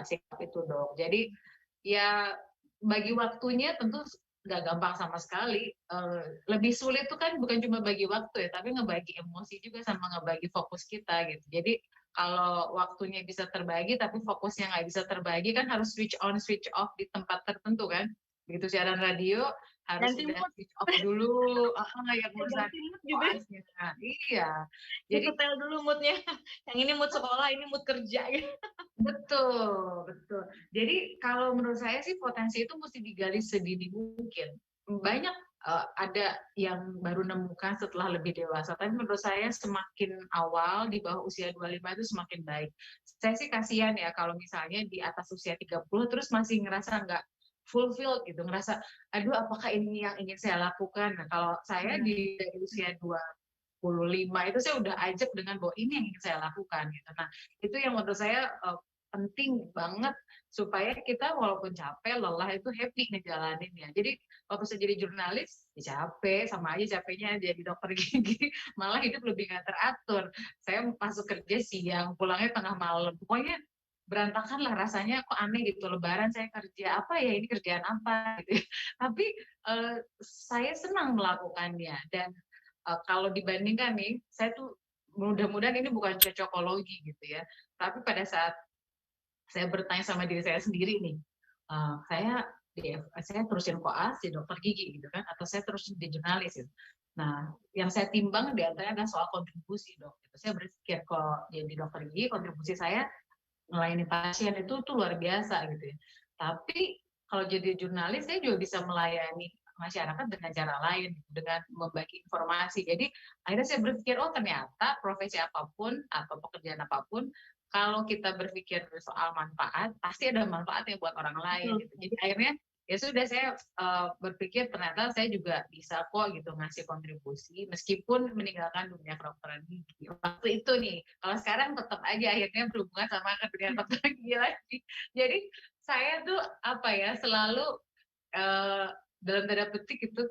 sikap itu dong. Jadi ya bagi waktunya tentu nggak gampang sama sekali. Lebih sulit tuh kan bukan cuma bagi waktu ya, tapi ngebagi emosi juga sama ngebagi fokus kita gitu. Jadi kalau waktunya bisa terbagi tapi fokusnya nggak bisa terbagi, kan harus switch on switch off di tempat tertentu kan. Begitu siaran radio harus Ganti udah mood, switch off dulu, yang urusan ganti mood gitu. koasnya. Iya, jadi Disetel dulu moodnya. Yang ini mood sekolah, ini mood kerja gitu. betul, betul. Jadi kalau menurut saya sih potensi itu mesti digali sedini mungkin. Banyak ada yang baru nemukan setelah lebih dewasa, tapi menurut saya semakin awal di bawah usia 25 itu semakin baik. Saya sih kasihan ya kalau misalnya di atas usia 30 terus masih ngerasa nggak fulfilled gitu, ngerasa aduh apakah ini yang ingin saya lakukan. Nah, kalau saya dari usia 25 itu saya udah ajak dengan bahwa ini yang ingin saya lakukan gitu. Nah, itu yang menurut saya penting banget supaya kita walaupun capek, lelah itu happy ngejalaninnya. Jadi waktu saya jadi jurnalis, ya capek, sama aja capeknya jadi dokter gigi, malah hidup lebih nggak teratur. Saya masuk kerja siang, pulangnya tengah malam. Pokoknya berantakan lah rasanya, kok aneh gitu. Lebaran saya kerja apa ya, ini kerjaan apa gitu. Tapi saya senang melakukannya, dan kalau dibandingkan nih, saya tuh mudah-mudahan ini bukan cocokologi gitu ya, tapi pada saat saya bertanya sama diri saya sendiri nih, saya terusin koas di dokter gigi gitu kan, atau saya terus di jurnalis gitu. Nah, yang saya timbang di antaranya adalah soal kontribusi dok. Gitu. Saya berpikir kalau jadi dokter gigi, kontribusi saya melayani pasien itu tuh luar biasa gitu ya. Tapi kalau jadi jurnalis, saya juga bisa melayani masyarakat dengan cara lain, dengan membagi informasi. Jadi akhirnya saya berpikir, oh ternyata profesi apapun atau pekerjaan apapun, kalau kita berpikir soal manfaat, pasti ada manfaatnya buat orang lain. Gitu. Jadi akhirnya ya sudah, saya berpikir ternyata saya juga bisa kok gitu ngasih kontribusi meskipun meninggalkan dunia kedokteran gigi. Waktu itu nih, kalau sekarang tetap aja akhirnya berhubungan sama dunia kedokteran gigi lagi. Jadi saya tuh apa ya, selalu dalam tanda petik itu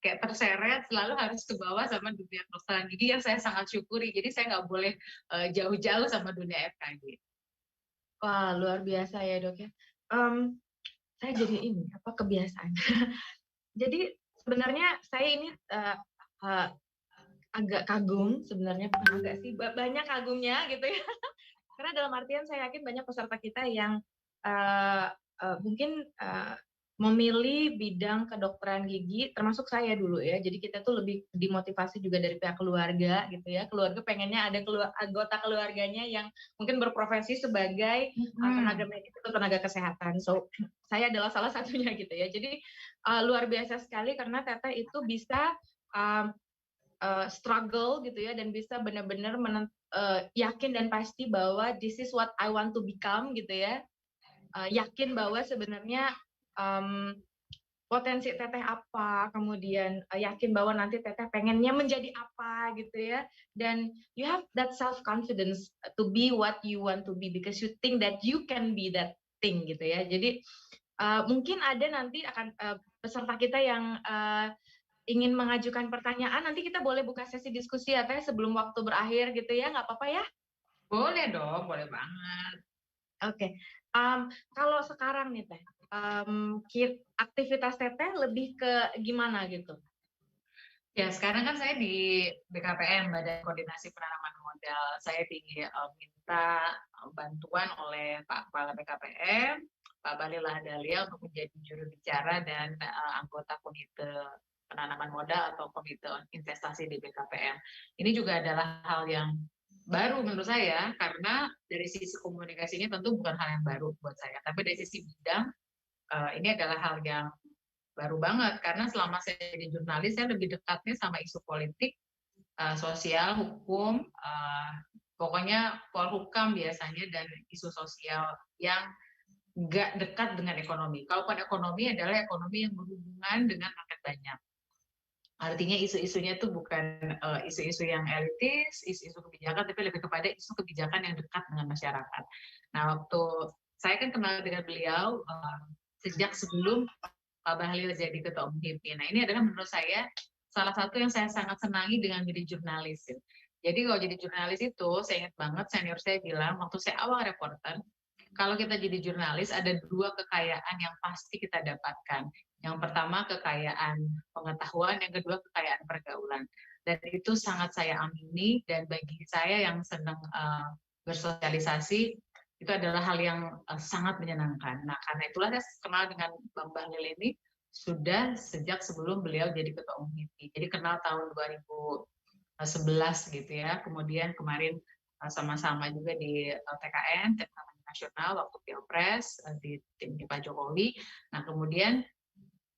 kayak terseret, selalu harus ke bawah sama dunia kedokteran gigi yang saya sangat syukuri. Jadi saya nggak boleh jauh-jauh sama dunia FKG. Wah, luar biasa ya dok ya. Saya jadi ini kebiasaan. Jadi sebenarnya saya ini agak kagum sebenarnya, bukan agak sih, banyak kagumnya gitu ya. Karena dalam artian saya yakin banyak peserta kita yang mungkin memilih bidang kedokteran gigi, termasuk saya dulu ya. Jadi kita tuh lebih dimotivasi juga dari pihak keluarga gitu ya. Keluarga pengennya ada anggota keluarganya yang mungkin berprofesi sebagai tenaga medis atau tenaga kesehatan. So saya adalah salah satunya gitu ya. Jadi luar biasa sekali karena Teteh itu bisa struggle gitu ya, dan bisa benar-benar yakin dan pasti bahwa this is what I want to become gitu ya. Yakin bahwa sebenarnya potensi Teteh apa, kemudian yakin bahwa nanti Teteh pengennya menjadi apa gitu ya, dan you have that self confidence to be what you want to be because you think that you can be that thing gitu ya. Jadi mungkin ada nanti akan peserta kita yang ingin mengajukan pertanyaan, nanti kita boleh buka sesi diskusi ya Teh sebelum waktu berakhir gitu ya, nggak apa-apa ya? Boleh dong, boleh banget. Oke. Kalau sekarang nih Teh, aktivitas Teteh lebih ke gimana gitu? Ya, sekarang kan saya di BKPM, Badan Koordinasi Penanaman Modal. Saya diminta bantuan oleh Pak Kepala BKPM, Pak Bahlil Lahadalia, untuk menjadi juru bicara dan anggota Komite Penanaman Modal atau Komite Investasi di BKPM. Ini juga adalah hal yang baru menurut saya, karena dari sisi komunikasinya tentu bukan hal yang baru buat saya, tapi dari sisi bidang ini adalah hal yang baru banget, karena selama saya jadi jurnalis saya lebih dekatnya sama isu politik, sosial, hukum, pokoknya polhukam biasanya, dan isu sosial yang nggak dekat dengan ekonomi. Kalaupun ekonomi adalah ekonomi yang berhubungan dengan rakyat banyak. Artinya isu-isunya itu bukan isu-isu yang elitis, isu-isu kebijakan, tapi lebih kepada isu kebijakan yang dekat dengan masyarakat. Nah, waktu saya kan kenal dengan beliau sejak sebelum Pak Bahlil jadi Ketua Umum HIPMI. Nah, ini adalah menurut saya salah satu yang saya sangat senangi dengan jadi jurnalis. Gitu. Jadi kalau jadi jurnalis itu, saya ingat banget senior saya bilang waktu saya awal reporter, kalau kita jadi jurnalis ada 2 kekayaan yang pasti kita dapatkan. Yang pertama kekayaan pengetahuan, yang kedua kekayaan pergaulan. Dan itu sangat saya amini, dan bagi saya yang senang bersosialisasi, itu adalah hal yang sangat menyenangkan. Nah, karena itulah saya kenal dengan Bang Bahlil ini sudah sejak sebelum beliau jadi Ketua Umum HIPI. Jadi kenal tahun 2011 gitu ya. Kemudian kemarin sama-sama juga di TKN, Tim Kampanye Nasional, waktu Pilpres, di tim Pak Jokowi. Nah, kemudian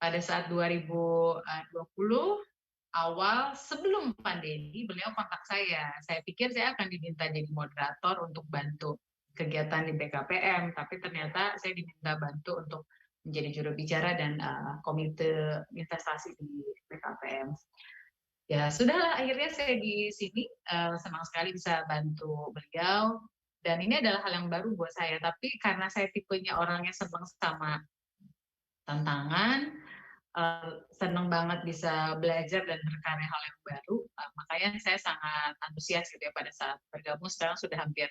pada saat 2020 awal sebelum pandemi beliau kontak saya. Saya pikir saya akan diminta jadi moderator untuk bantu kegiatan di BKPM, tapi ternyata saya diminta bantu untuk menjadi juru bicara dan komite investasi di BKPM. Ya sudahlah, akhirnya saya di sini senang sekali bisa bantu beliau, dan ini adalah hal yang baru buat saya. Tapi karena saya tipenya orangnya senang sama tantangan, senang banget bisa belajar dan berkarya hal yang baru, makanya saya sangat antusias gitu ya pada saat bergabung. Sekarang sudah hampir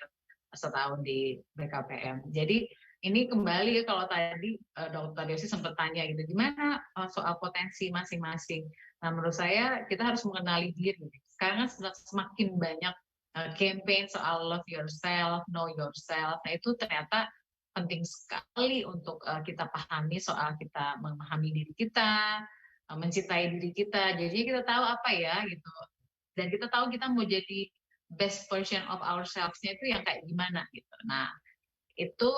setahun di BKPM. Jadi ini kembali ya, kalau tadi Dr. Yosi sempat tanya gitu, gimana soal potensi masing-masing. Nah, menurut saya kita harus mengenali diri. Sekarang kan semakin banyak campaign soal love yourself, know yourself. Nah, itu ternyata penting sekali untuk kita pahami soal kita memahami diri kita, mencintai diri kita. Jadi kita tahu apa ya gitu. Dan kita tahu kita mau jadi best version of ourselves-nya itu yang kayak gimana gitu. Nah, itu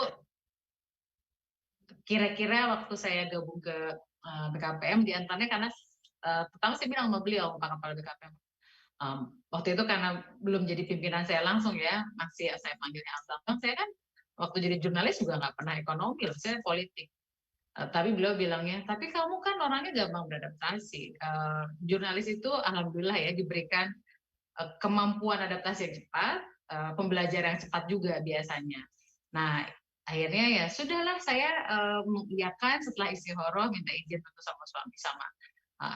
kira-kira waktu saya gabung ke BKPM diantaranya karena pertama saya bilang sama beliau, Pak Kepala BKPM, waktu itu karena belum jadi pimpinan saya langsung ya, masih saya panggilnya abang. Saya kan waktu jadi jurnalis juga nggak pernah ekonomi, saya politik. Tapi beliau bilangnya, tapi kamu kan orangnya gampang beradaptasi. Jurnalis itu alhamdulillah ya diberikan kemampuan adaptasi yang cepat, pembelajaran yang cepat juga biasanya. Nah, akhirnya ya sudahlah, saya mengiyakan setelah istihoroh, minta izin tentu sama suami sama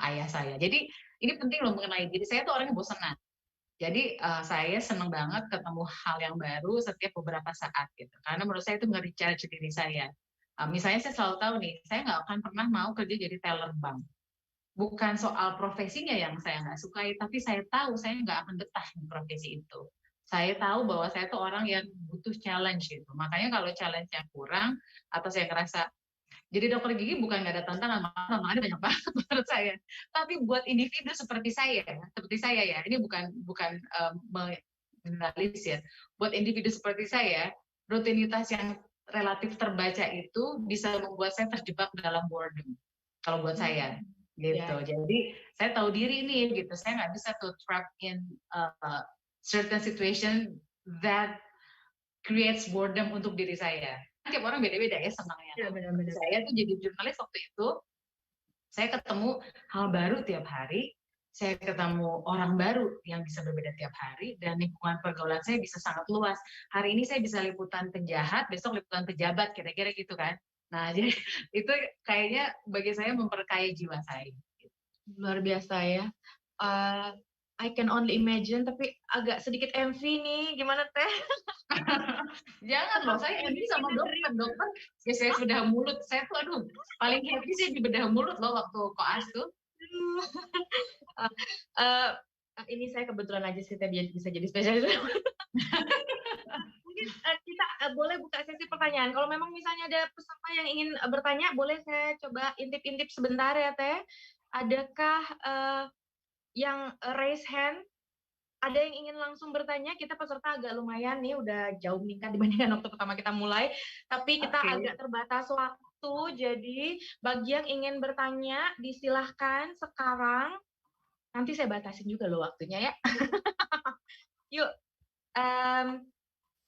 ayah saya. Jadi ini penting loh mengenai diri. Saya tuh orangnya bosenan. Jadi saya senang banget ketemu hal yang baru setiap beberapa saat gitu. Karena menurut saya itu nge-recharge diri saya. Misalnya saya selalu tahu nih, saya nggak akan pernah mau kerja jadi teller bank. Bukan soal profesinya yang saya nggak sukai, tapi saya tahu saya nggak akan betah di profesi itu. Saya tahu bahwa saya tuh orang yang butuh challenge gitu. Makanya kalau challenge-nya kurang, atau saya ngerasa jadi dokter gigi bukan nggak ada tantangan, malah tantangannya banyak banget menurut saya. Tapi buat individu seperti saya ya, ini bukan generalis ya. Buat individu seperti saya, rutinitas yang relatif terbaca itu bisa membuat saya terjebak dalam boredom. Kalau buat saya, gitu. Yeah. Jadi saya tahu diri nih, gitu. Saya nggak bisa to trap in certain situation that creates boredom untuk diri saya. Tiap orang beda-beda ya senangnya. Ya, benar-benar. Saya tuh jadi jurnalis waktu itu, saya ketemu hal baru tiap hari, saya ketemu orang baru yang bisa berbeda tiap hari, dan lingkungan pergaulan saya bisa sangat luas. Hari ini saya bisa liputan penjahat, besok liputan pejabat, kira-kira gitu kan. Nah, jadi itu kayaknya bagi saya memperkaya jiwa saya. Luar biasa ya. I can only imagine, tapi agak sedikit MV nih, gimana Teh? Jangan loh, saya MV sama dokter, ya saya bedah mulut, saya tuh aduh, paling happy sih di bedah mulut loh waktu koas tuh. Ini saya kebetulan aja sih Teh bisa jadi spesialis. Mungkin kita boleh buka sesi pertanyaan. Kalau memang misalnya ada peserta yang ingin bertanya, boleh saya coba intip-intip sebentar ya Teh. Adakah yang raise hand? Ada yang ingin langsung bertanya? Kita peserta agak lumayan nih, udah jauh meningkat dibandingkan waktu pertama kita mulai. Tapi kita agak terbatas waktu, jadi bagi yang ingin bertanya, disilahkan sekarang. Nanti saya batasin juga loh waktunya ya. Yuk,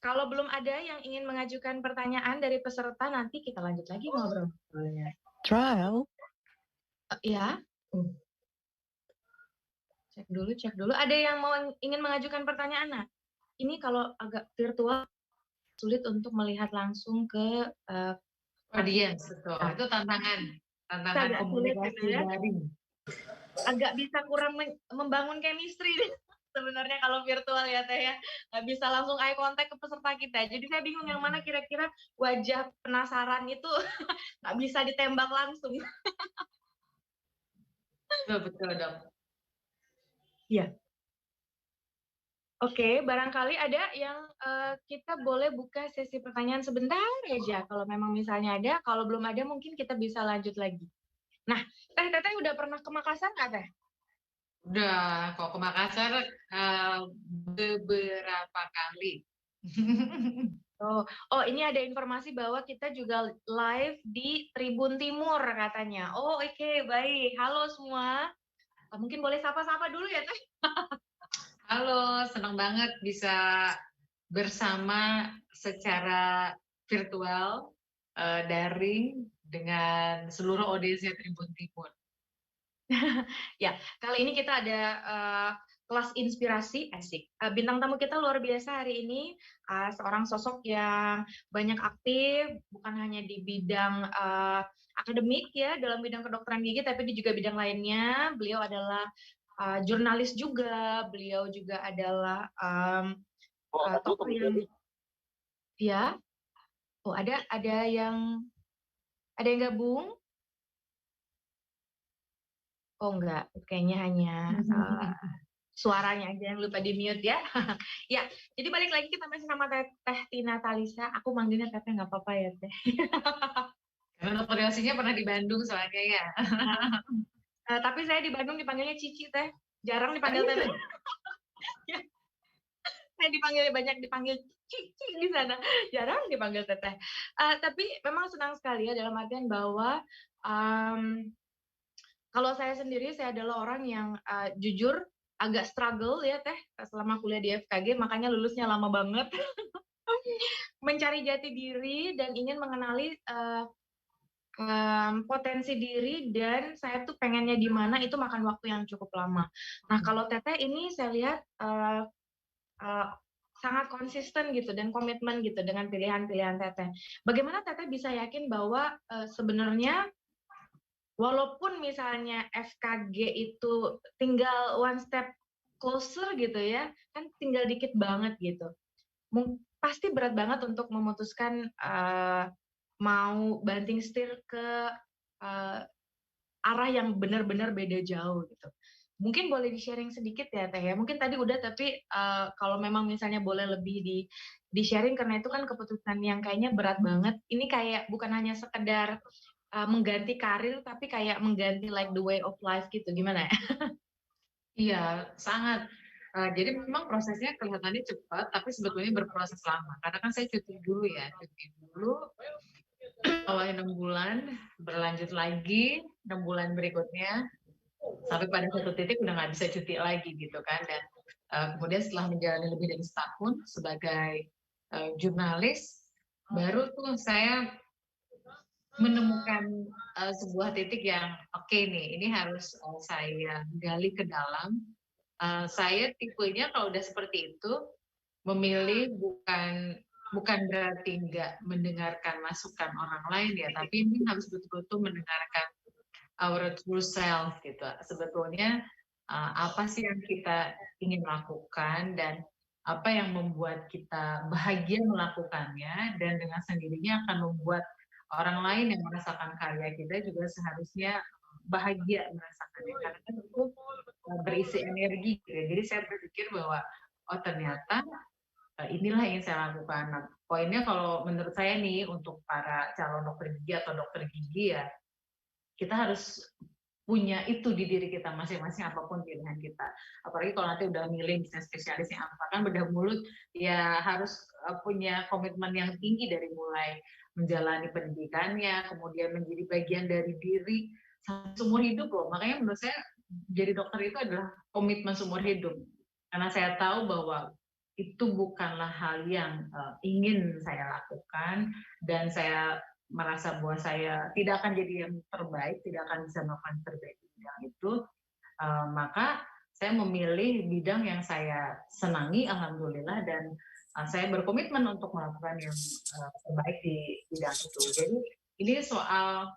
kalau belum ada yang ingin mengajukan pertanyaan dari peserta, nanti kita lanjut lagi ngobrol-ngobrolnya. Trial? Ya. Cek dulu. Ada yang ingin mengajukan pertanyaan? Nah, ini kalau agak virtual sulit untuk melihat langsung ke audience, betul. Itu tantangan komunikasi daring. agak bisa kurang membangun chemistry deh sebenarnya kalau virtual ya Teh ya, nggak bisa langsung eye contact ke peserta kita. Jadi saya bingung yang mana kira-kira wajah penasaran itu nggak bisa ditembak langsung. Betul, Dok. Iya. Oke, barangkali ada yang kita boleh buka sesi pertanyaan sebentar aja. Kalau memang misalnya ada, kalau belum ada mungkin kita bisa lanjut lagi. Nah, Teteh udah pernah ke Makassar nggak Teh? Udah, kok ke Makassar beberapa kali. Oh, ini ada informasi bahwa kita juga live di Tribun Timur katanya. Oh, oke, baik. Halo semua. Mungkin boleh sapa-sapa dulu ya, Teh? Halo, senang banget bisa bersama secara virtual, daring dengan seluruh audiensnya Tribun Timur. Ya, kali ini kita ada kelas inspirasi asik. Bintang tamu kita luar biasa hari ini, seorang sosok yang banyak aktif, bukan hanya di bidang akademik ya, dalam bidang kedokteran gigi, tapi di juga bidang lainnya. Beliau adalah jurnalis juga, beliau juga adalah tokoh yang ya, oh ada yang gabung. Oh enggak, kayaknya hanya suaranya aja yang lupa di mute ya. Ya, jadi balik lagi kita masih sama Teh Tina Talisa. Aku manggilnya Teteh nggak apa-apa ya Teh. Karena dokter Yosinya pernah di Bandung soalnya ya. Tapi saya di Bandung dipanggilnya Cici Teh. Jarang dipanggil Teteh. Saya banyak dipanggil Cici di sana. Jarang dipanggil Teteh. Tapi memang senang sekali ya dalam artian bahwa kalau saya sendiri, saya adalah orang yang jujur agak struggle ya Teh selama kuliah di FKG, makanya lulusnya lama banget. Mencari jati diri dan ingin mengenali potensi diri dan saya tuh pengennya di mana itu makan waktu yang cukup lama. Nah kalau Teteh ini saya lihat sangat konsisten gitu dan komitmen gitu dengan pilihan-pilihan Teteh. Bagaimana Teteh bisa yakin bahwa sebenarnya walaupun misalnya FKG itu tinggal one step closer gitu ya, kan tinggal dikit banget gitu. Pasti berat banget untuk memutuskan mau banting setir ke arah yang benar-benar beda jauh gitu. Mungkin boleh di-sharing sedikit ya Teh ya. Mungkin tadi udah tapi kalau memang misalnya boleh lebih di-sharing karena itu kan keputusan yang kayaknya berat banget. Ini kayak bukan hanya sekedar mengganti karir tapi kayak mengganti like the way of life gitu. Gimana ya? Iya, sangat. Jadi memang prosesnya kelihatannya cepat, tapi sebetulnya berproses lama. Karena kan saya cuti dulu ya, cuti dulu awalnya 6 bulan, berlanjut lagi 6 bulan berikutnya, sampai pada satu titik udah nggak bisa cuti lagi gitu kan. Dan kemudian setelah menjalani lebih dari setahun sebagai jurnalis, baru tuh saya menemukan sebuah titik yang oke nih, ini harus saya gali ke dalam. Saya tipenya kalau udah seperti itu memilih bukan berarti nggak mendengarkan masukan orang lain ya, tapi ini harus betul-betul mendengarkan our true self gitu. Sebetulnya apa sih yang kita ingin lakukan dan apa yang membuat kita bahagia melakukannya, dan dengan sendirinya akan membuat orang lain yang merasakan karya kita juga seharusnya bahagia merasakannya, karena kan itu berisi energi gitu ya. Jadi saya berpikir bahwa oh ternyata inilah yang saya lakukan. Nah, poinnya kalau menurut saya nih untuk para calon dokter gigi atau dokter gigi ya, kita harus punya itu di diri kita masing-masing apapun pilihan kita. Apalagi kalau nanti udah milih bisnis spesialisnya apa, kan bedah mulut ya harus punya komitmen yang tinggi dari mulai menjalani pendidikannya, kemudian menjadi bagian dari diri seumur hidup loh. Makanya menurut saya jadi dokter itu adalah komitmen seumur hidup. Karena saya tahu bahwa itu bukanlah hal yang ingin saya lakukan, dan saya merasa bahwa saya tidak akan jadi yang terbaik, tidak akan bisa melakukan terbaik di bidang itu, maka saya memilih bidang yang saya senangi, alhamdulillah, dan saya berkomitmen untuk melakukan yang terbaik di bidang itu. Jadi ini soal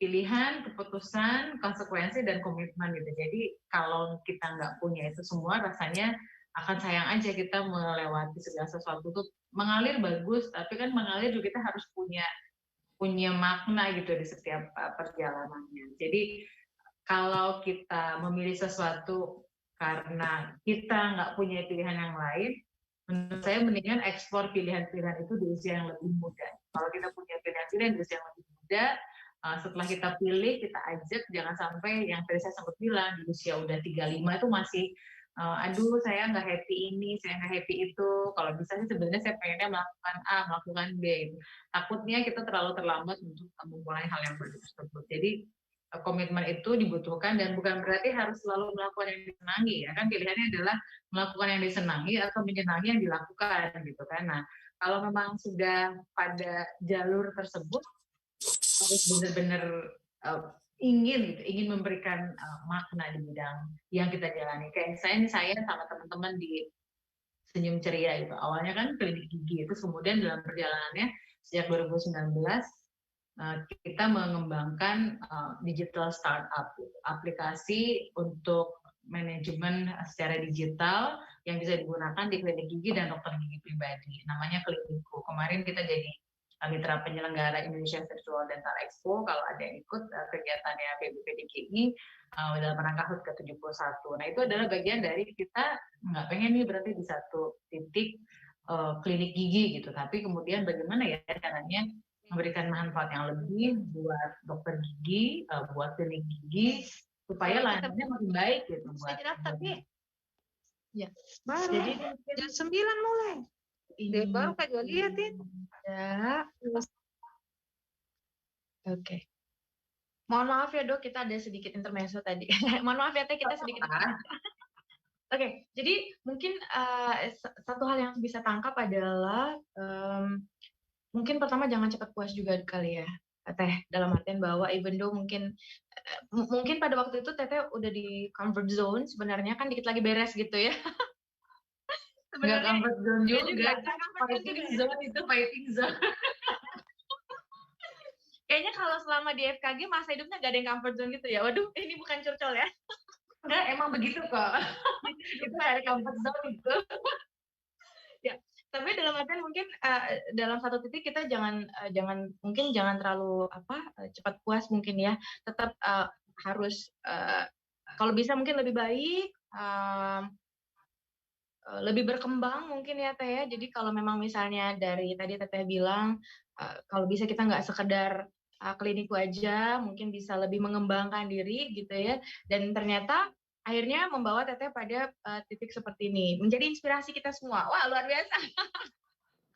pilihan, keputusan, konsekuensi, dan komitmen gitu. Jadi kalau kita nggak punya itu semua, rasanya akan sayang aja kita melewati segala sesuatu tuh mengalir bagus, tapi kan mengalir juga kita harus punya makna gitu di setiap perjalanannya. Jadi kalau kita memilih sesuatu karena kita nggak punya pilihan yang lain, menurut saya mendingan eksplor pilihan-pilihan itu di usia yang lebih muda. Kalau kita punya pilihan-pilihan di usia yang lebih muda, setelah kita pilih, kita ajak, jangan sampai yang tadi saya sempat bilang, di usia udah 35 itu masih, aduh saya nggak happy ini, saya nggak happy itu, kalau bisa sih sebenarnya saya pengennya melakukan A, melakukan B. Takutnya kita terlalu terlambat untuk memulai hal yang baru tersebut. Jadi komitmen itu dibutuhkan dan bukan berarti harus selalu melakukan yang disenangi ya kan, pilihannya adalah melakukan yang disenangi atau menyenangi yang dilakukan gitu kan. Nah kalau memang sudah pada jalur tersebut harus benar-benar ingin memberikan makna di bidang yang kita jalani. Kayak saya sama teman-teman di Senyum Ceria itu awalnya kan klinik gigi, itu kemudian dalam perjalanannya sejak 2019 kita mengembangkan digital startup, aplikasi untuk manajemen secara digital yang bisa digunakan di klinik gigi dan dokter gigi pribadi. Namanya Klinikku. Kemarin kita jadi mitra penyelenggara Indonesia Virtual Dental Expo. Kalau ada yang ikut kegiatannya PBPDGI dalam rangka HUT ke-71. Nah itu adalah bagian dari kita nggak pengen nih berarti di satu titik klinik gigi gitu, tapi kemudian bagaimana ya caranya memberikan manfaat yang lebih buat dokter gigi, buat klinik gigi, supaya layanannya makin baik gitu. Buat tapi ya. jadi jam 9 mulai. Dia baru kagak liatin. Ya. Oke. Mohon maaf ya dok, kita ada sedikit intermezzo tadi. Mohon maaf ya teh, kita sedikit. Oke, jadi mungkin satu hal yang bisa tangkap adalah mungkin pertama jangan cepat puas juga kali ya, Teh, dalam artian bahwa even though mungkin pada waktu itu Teteh udah di comfort zone, sebenarnya kan dikit lagi beres gitu ya. Nggak comfort zone juga, fighting zone itu fighting zone. Kayaknya kalau selama di FKG masa hidupnya nggak ada yang comfort zone gitu ya. Waduh, ini bukan curcol ya. Enggak, emang begitu kok. Itu dari comfort zone itu. Ya, tapi dalam artian mungkin dalam satu titik kita jangan terlalu cepat puas mungkin ya, tetap harus kalau bisa mungkin lebih baik, lebih berkembang mungkin ya Teh ya. Jadi kalau memang misalnya dari tadi Teteh bilang kalau bisa kita nggak sekedar Klinikku aja, mungkin bisa lebih mengembangkan diri gitu ya, dan ternyata akhirnya membawa Teteh pada titik seperti ini, menjadi inspirasi kita semua. Wah, luar biasa.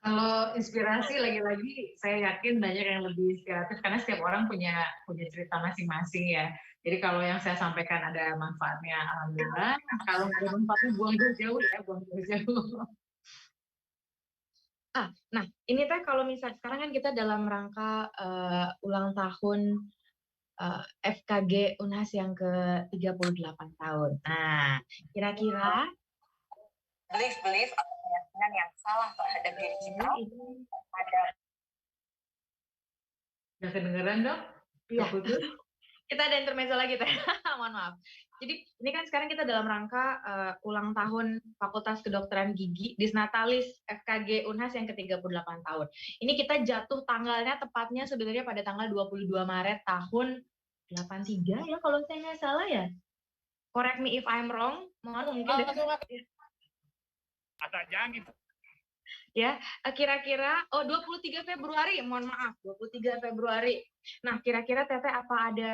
Kalau inspirasi lagi-lagi saya yakin banyak yang lebih inspiratif karena setiap orang punya cerita masing-masing ya. Jadi kalau yang saya sampaikan ada manfaatnya, alhamdulillah. Kalau nggak ada manfaatnya, buang jauh-jauh ya, buang jauh-jauh. Nah ini Teh, kalau misalnya sekarang kan kita dalam rangka ulang tahun FKG Unhas yang ke-38 tahun. Nah, kira-kira belief atau keyakinan yang salah terhadap diri kita pada Udah kedengeran dok? Iya. Kita ada intermezzo lagi Teh. Mohon maaf. Jadi ini kan sekarang kita dalam rangka ulang tahun Fakultas Kedokteran Gigi Disnatalis FKG Unhas yang ke-38 tahun. Ini kita jatuh tanggalnya tepatnya sebenarnya pada tanggal 22 Maret tahun 83 ya kalau saya nggak salah ya. Correct me if I'm wrong. Mohon mungkin Agak jangan gitu. Ya, kira-kira 23 Februari, mohon maaf, 23 Februari. Nah, kira-kira Teteh apa ada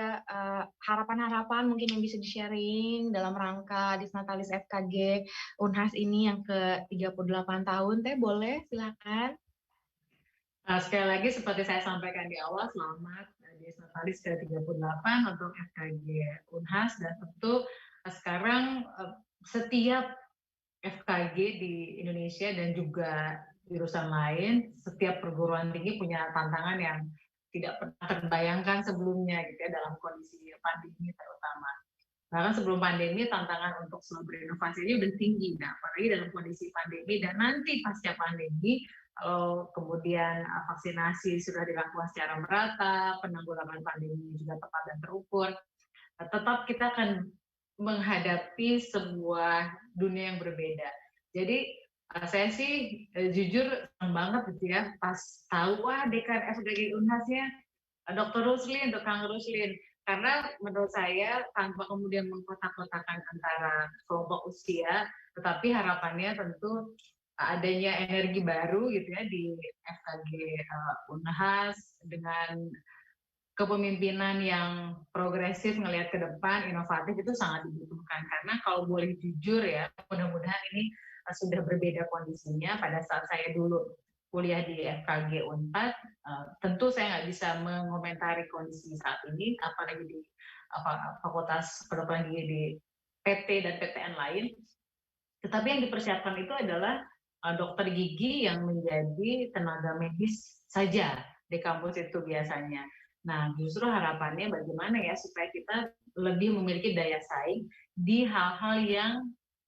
harapan-harapan mungkin yang bisa di-sharing dalam rangka Disnatalis FKG Unhas ini yang ke-38 tahun, Teh, boleh? Silakan. Sekali lagi seperti saya sampaikan di awal, selamat Disnatalis ke-38 untuk FKG Unhas, dan tentu sekarang setiap FKG di Indonesia dan juga jurusan lain, setiap perguruan tinggi punya tantangan yang tidak pernah terbayangkan sebelumnya gitu ya, dalam kondisi pandemi terutama. Bahkan sebelum pandemi tantangan untuk selalu berinovasi ini udah tinggi. Nah, apalagi dalam kondisi pandemi dan nanti pasca pandemi Kalau kemudian vaksinasi sudah dilakukan secara merata, penanggulangan pandemi juga tepat dan terukur, tetap kita akan menghadapi sebuah dunia yang berbeda. Jadi saya sih jujur senang banget gitu ya pas tahu wah dekan FKG Unhasnya Dr. Ruslin, Kang Ruslin. Karena menurut saya tanpa kemudian mengkotak-kotakan antara kelompok usia, tetapi harapannya tentu adanya energi baru gitu ya di FKG Unhas dengan kepemimpinan yang progresif ngelihat ke depan, inovatif itu sangat dibutuhkan. Karena kalau boleh jujur ya, mudah-mudahan ini sudah berbeda kondisinya pada saat saya dulu kuliah di FKG Unpad, tentu saya nggak bisa mengomentari kondisi saat ini, apalagi di Fakultas Kedokteran Gigi di PT dan PTN lain. Tetapi yang dipersiapkan itu adalah dokter gigi yang menjadi tenaga medis saja di kampus itu biasanya. Nah, justru harapannya bagaimana ya supaya kita lebih memiliki daya saing di hal-hal yang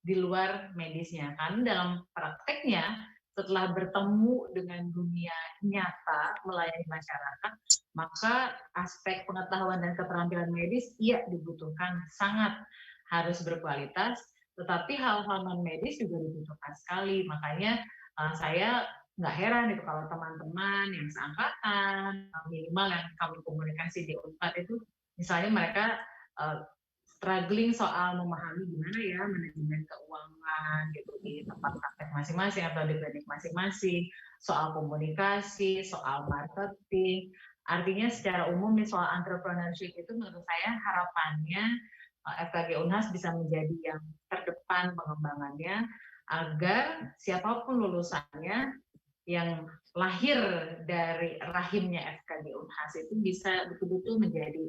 di luar medisnya. Karena dalam prakteknya, setelah bertemu dengan dunia nyata melayani masyarakat, maka aspek pengetahuan dan keterampilan medis iya dibutuhkan, sangat harus berkualitas, tetapi hal-hal non medis juga dibutuhkan sekali. Makanya saya nggak heran itu kalau teman-teman yang seangkatan, minimal yang kami komunikasi di Unpad itu, misalnya mereka struggling soal memahami gimana ya manajemen keuangan gitu di tempat praktek masing-masing atau di klinik masing-masing, soal komunikasi, soal marketing. Artinya secara umum nih soal entrepreneurship itu menurut saya harapannya FKG Unhas bisa menjadi yang terdepan pengembangannya agar siapapun lulusannya yang lahir dari rahimnya FKG Unhas itu bisa betul-betul menjadi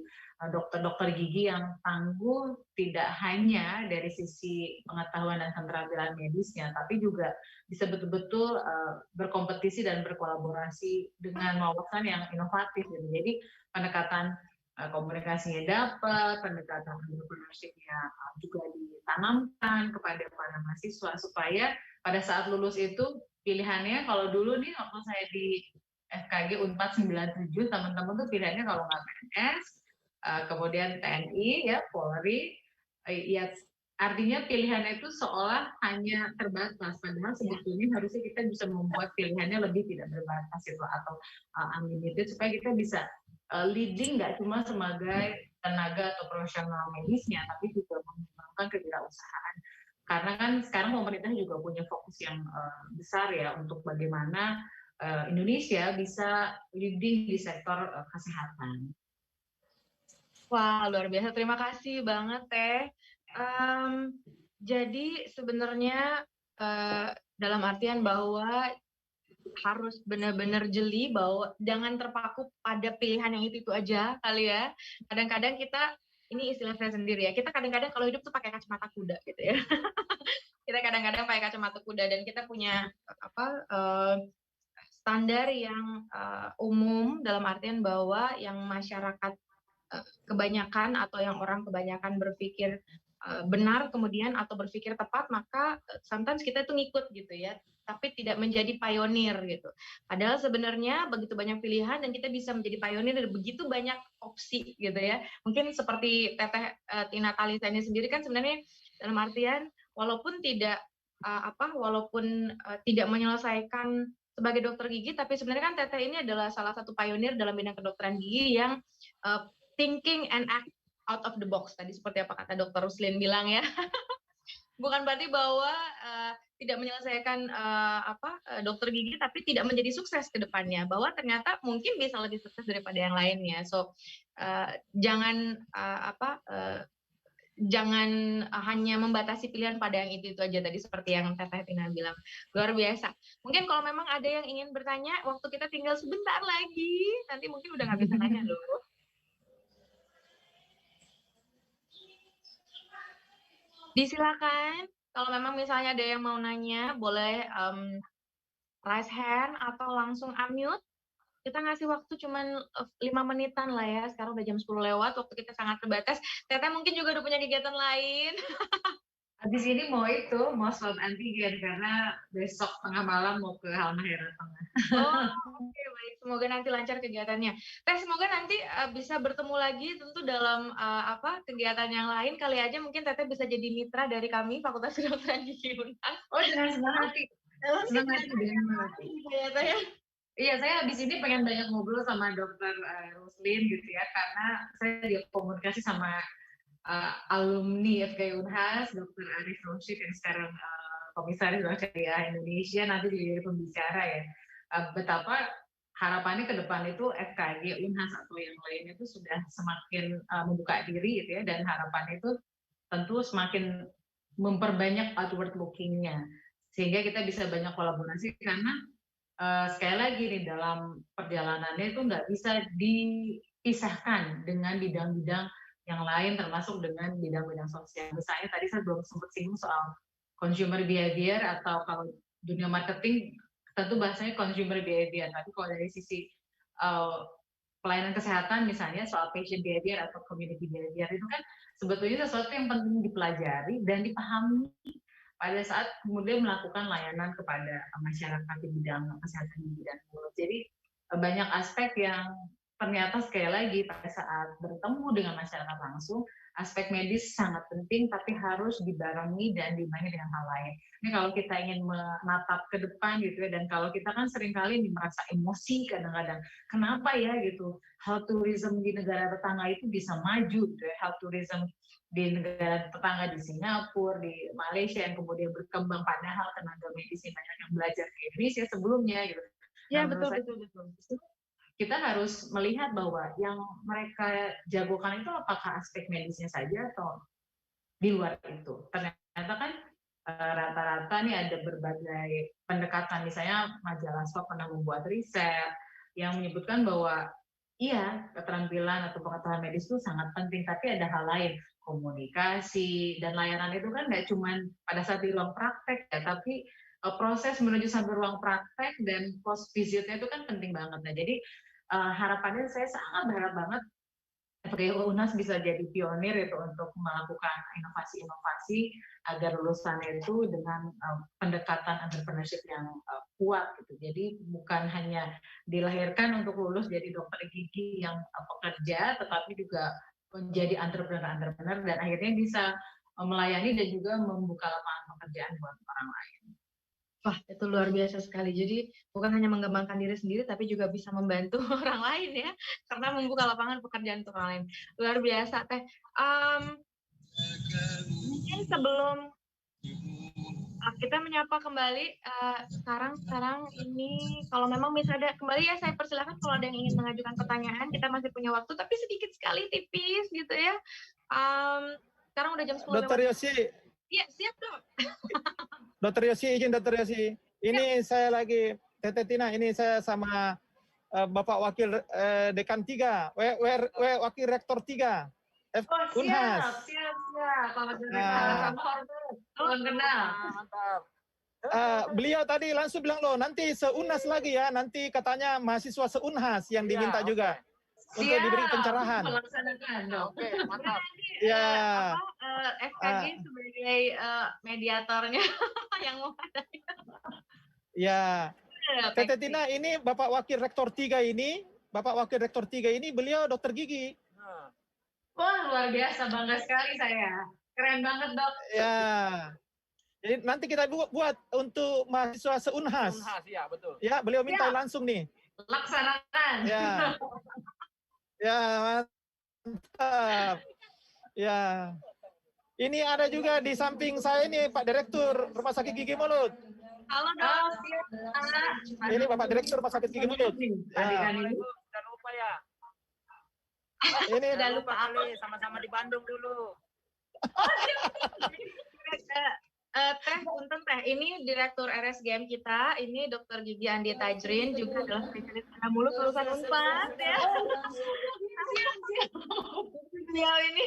dokter-dokter gigi yang tangguh tidak hanya dari sisi pengetahuan dan keterampilan medisnya, tapi juga bisa betul-betul berkompetisi dan berkolaborasi dengan wawasan yang inovatif. Gitu. Jadi pendekatan komunikasinya dapat, pendekatan entrepreneurship-nya juga ditanamkan kepada para mahasiswa supaya pada saat lulus itu pilihannya kalau dulu nih waktu saya di FKG Unpad 97 teman-teman tuh pilihannya kalau nggak PNS kemudian TNI ya Polri ya artinya pilihannya itu seolah hanya terbatas padahal sebetulnya harusnya kita bisa membuat pilihannya lebih tidak terbatas itu atau unlimited supaya kita bisa leading nggak cuma sebagai tenaga atau profesional medisnya tapi juga mengembangkan kewirausahaan. Karena kan sekarang pemerintah juga punya fokus yang besar ya untuk bagaimana Indonesia bisa leading di sektor kesehatan. Wah, luar biasa. Terima kasih banget, Teh. Jadi sebenarnya dalam artian bahwa harus benar-benar jeli bahwa jangan terpaku pada pilihan yang itu aja kali ya. Kadang-kadang kita, ini istilah saya sendiri ya, kita kadang-kadang kalau hidup tuh pakai kacamata kuda gitu ya. Kita kadang-kadang pakai kacamata kuda dan kita punya standar yang umum dalam artian bahwa yang masyarakat kebanyakan atau yang orang kebanyakan berpikir benar kemudian atau berpikir tepat maka sometimes kita itu ngikut gitu ya tapi tidak menjadi pionir gitu. Padahal sebenarnya begitu banyak pilihan dan kita bisa menjadi pionir dari begitu banyak opsi gitu ya. Mungkin seperti Teteh Tina Talisa ini sendiri kan sebenarnya dalam artian walaupun tidak tidak menyelesaikan sebagai dokter gigi tapi sebenarnya kan Teteh ini adalah salah satu pionir dalam bidang kedokteran gigi yang thinking and act out of the box tadi seperti apa kata Dr. Ruslin bilang ya. Bukan berarti bahwa tidak menyelesaikan dokter gigi tapi tidak menjadi sukses ke depannya bahwa ternyata mungkin bisa lebih sukses daripada yang lainnya. So jangan hanya membatasi pilihan pada yang itu aja tadi seperti yang Teteh Tina bilang. Luar biasa. Mungkin kalau memang ada yang ingin bertanya waktu kita tinggal sebentar lagi nanti mungkin udah nggak bisa tanya loh. Disilakan, kalau memang misalnya ada yang mau nanya, boleh raise hand atau langsung unmute. Kita ngasih waktu cuma 5 menitan lah ya, sekarang udah jam 10 lewat, waktu kita sangat terbatas. Teteh mungkin juga udah punya kegiatan lain. Habis ini mau swab antigen karena besok tengah malam mau ke Halmahera Tengah. Oh, oke, baik. Semoga nanti lancar kegiatannya. Teh, semoga nanti bisa bertemu lagi tentu dalam kegiatan yang lain. Kali aja mungkin Teteh bisa jadi mitra dari kami Fakultas Kedokteran Gigi Unhas. Oh, dengan senang hati. Senang hati, dengan hati. Ya, Teh. Iya, saya habis ini pengen banyak ngobrol sama Dokter Roslin gitu ya, karena saya dia komunikasi sama alumni FK Unhas, Dr. Arif Roshid yang sekarang Komisaris Bank Syariah Indonesia, nanti jadi pembicara ya. Betapa harapannya ke depan itu FKG Unhas atau yang lain itu sudah semakin membuka diri gitu ya, dan harapannya itu tentu semakin memperbanyak outward looking-nya, sehingga kita bisa banyak kolaborasi karena sekali lagi nih dalam perjalanannya itu nggak bisa dipisahkan dengan bidang-bidang yang lain termasuk dengan bidang-bidang sosial. Misalnya tadi saya belum sempat singgung soal consumer behavior atau kalau dunia marketing tentu bahasanya consumer behavior. Tapi kalau dari sisi pelayanan kesehatan misalnya soal patient behavior atau community behavior itu kan sebetulnya sesuatu yang penting dipelajari dan dipahami pada saat kemudian melakukan layanan kepada masyarakat di bidang kesehatan gigi dan mulut. Jadi banyak aspek yang ternyata sekali lagi pada saat bertemu dengan masyarakat langsung, aspek medis sangat penting tapi harus dibarengi dan diimbangi dengan hal lain. Ini kalau kita ingin menatap ke depan gitu ya, dan kalau kita kan seringkali merasa emosi kadang-kadang, kenapa ya gitu, health tourism di negara tetangga itu bisa maju gitu ya, health tourism di negara tetangga di Singapura, di Malaysia yang kemudian berkembang padahal tenaga medis banyak yang belajar di Indonesia sebelumnya gitu. Ya, betul. Kita harus melihat bahwa yang mereka jagokan itu apakah aspek medisnya saja atau di luar itu. Ternyata kan rata-rata nih ada berbagai pendekatan, misalnya majalah Swab pernah membuat riset yang menyebutkan bahwa iya, keterampilan atau pengetahuan medis itu sangat penting, tapi ada hal lain, komunikasi dan layanan itu kan nggak cuma pada saat di ruang praktek ya, tapi proses menuju sampai ruang praktek dan post visitnya itu kan penting banget. Nah, jadi harapannya saya sangat berharap banget FKG Unhas bisa jadi pionir itu untuk melakukan inovasi-inovasi agar lulusannya itu dengan pendekatan entrepreneurship yang kuat gitu. Jadi bukan hanya dilahirkan untuk lulus jadi dokter gigi yang pekerja, tetapi juga menjadi entrepreneur dan akhirnya bisa melayani dan juga membuka lapangan pekerjaan buat orang lain. Wah, itu luar biasa sekali. Jadi bukan hanya mengembangkan diri sendiri, tapi juga bisa membantu orang lain ya, karena membuka lapangan pekerjaan untuk orang lain. Luar biasa, Teh. Mungkin sebelum kita menyapa kembali, sekarang ini kalau memang misalnya kembali ya, saya persilakan kalau ada yang ingin mengajukan pertanyaan, kita masih punya waktu, tapi sedikit sekali, tipis gitu ya. Sekarang udah jam 10. Dokter Yosi. Iya, siap dong. Dokter Yosi, izin Dokter Yosi. Ini saya lagi, Teteh Tina, ini saya sama Bapak Wakil Dekan 3, Wakil Rektor 3, Unhas. Siap. Salam kenal. Mantap. Beliau tadi langsung bilang loh, nanti se-Unhas lagi ya, nanti katanya mahasiswa se-Unhas yang diminta juga untuk diberi pencerahan. Oke, mantap. Ya. FKG sebagai mediatornya yang mau ada. Ya. Teteh Tina, ini Bapak Wakil Rektor 3 ini, beliau dokter gigi. Wah, luar biasa, bangga sekali saya. Keren banget, Dok. Ya. Jadi nanti kita buat untuk mahasiswa se-Unhas. Unhas, ya betul. Ya, beliau minta langsung nih. Laksanakan. Ya. Ya, mantap. Ya. Ini ada juga di samping saya ini Pak Direktur Rumah Sakit Gigi Mulut. Halo, Dok. Ini Bapak Direktur Rumah Sakit Gigi Mulut. Ya. Jangan lupa ya. Ini Udah lupa kali sama-sama di Bandung dulu. Teh, punten Teh, ini Direktur RSGM kita, ini Dr. Gigi Andi Tajrin, juga adalah spesialis bedah mulut lulusan Unpad ya. Beliau ini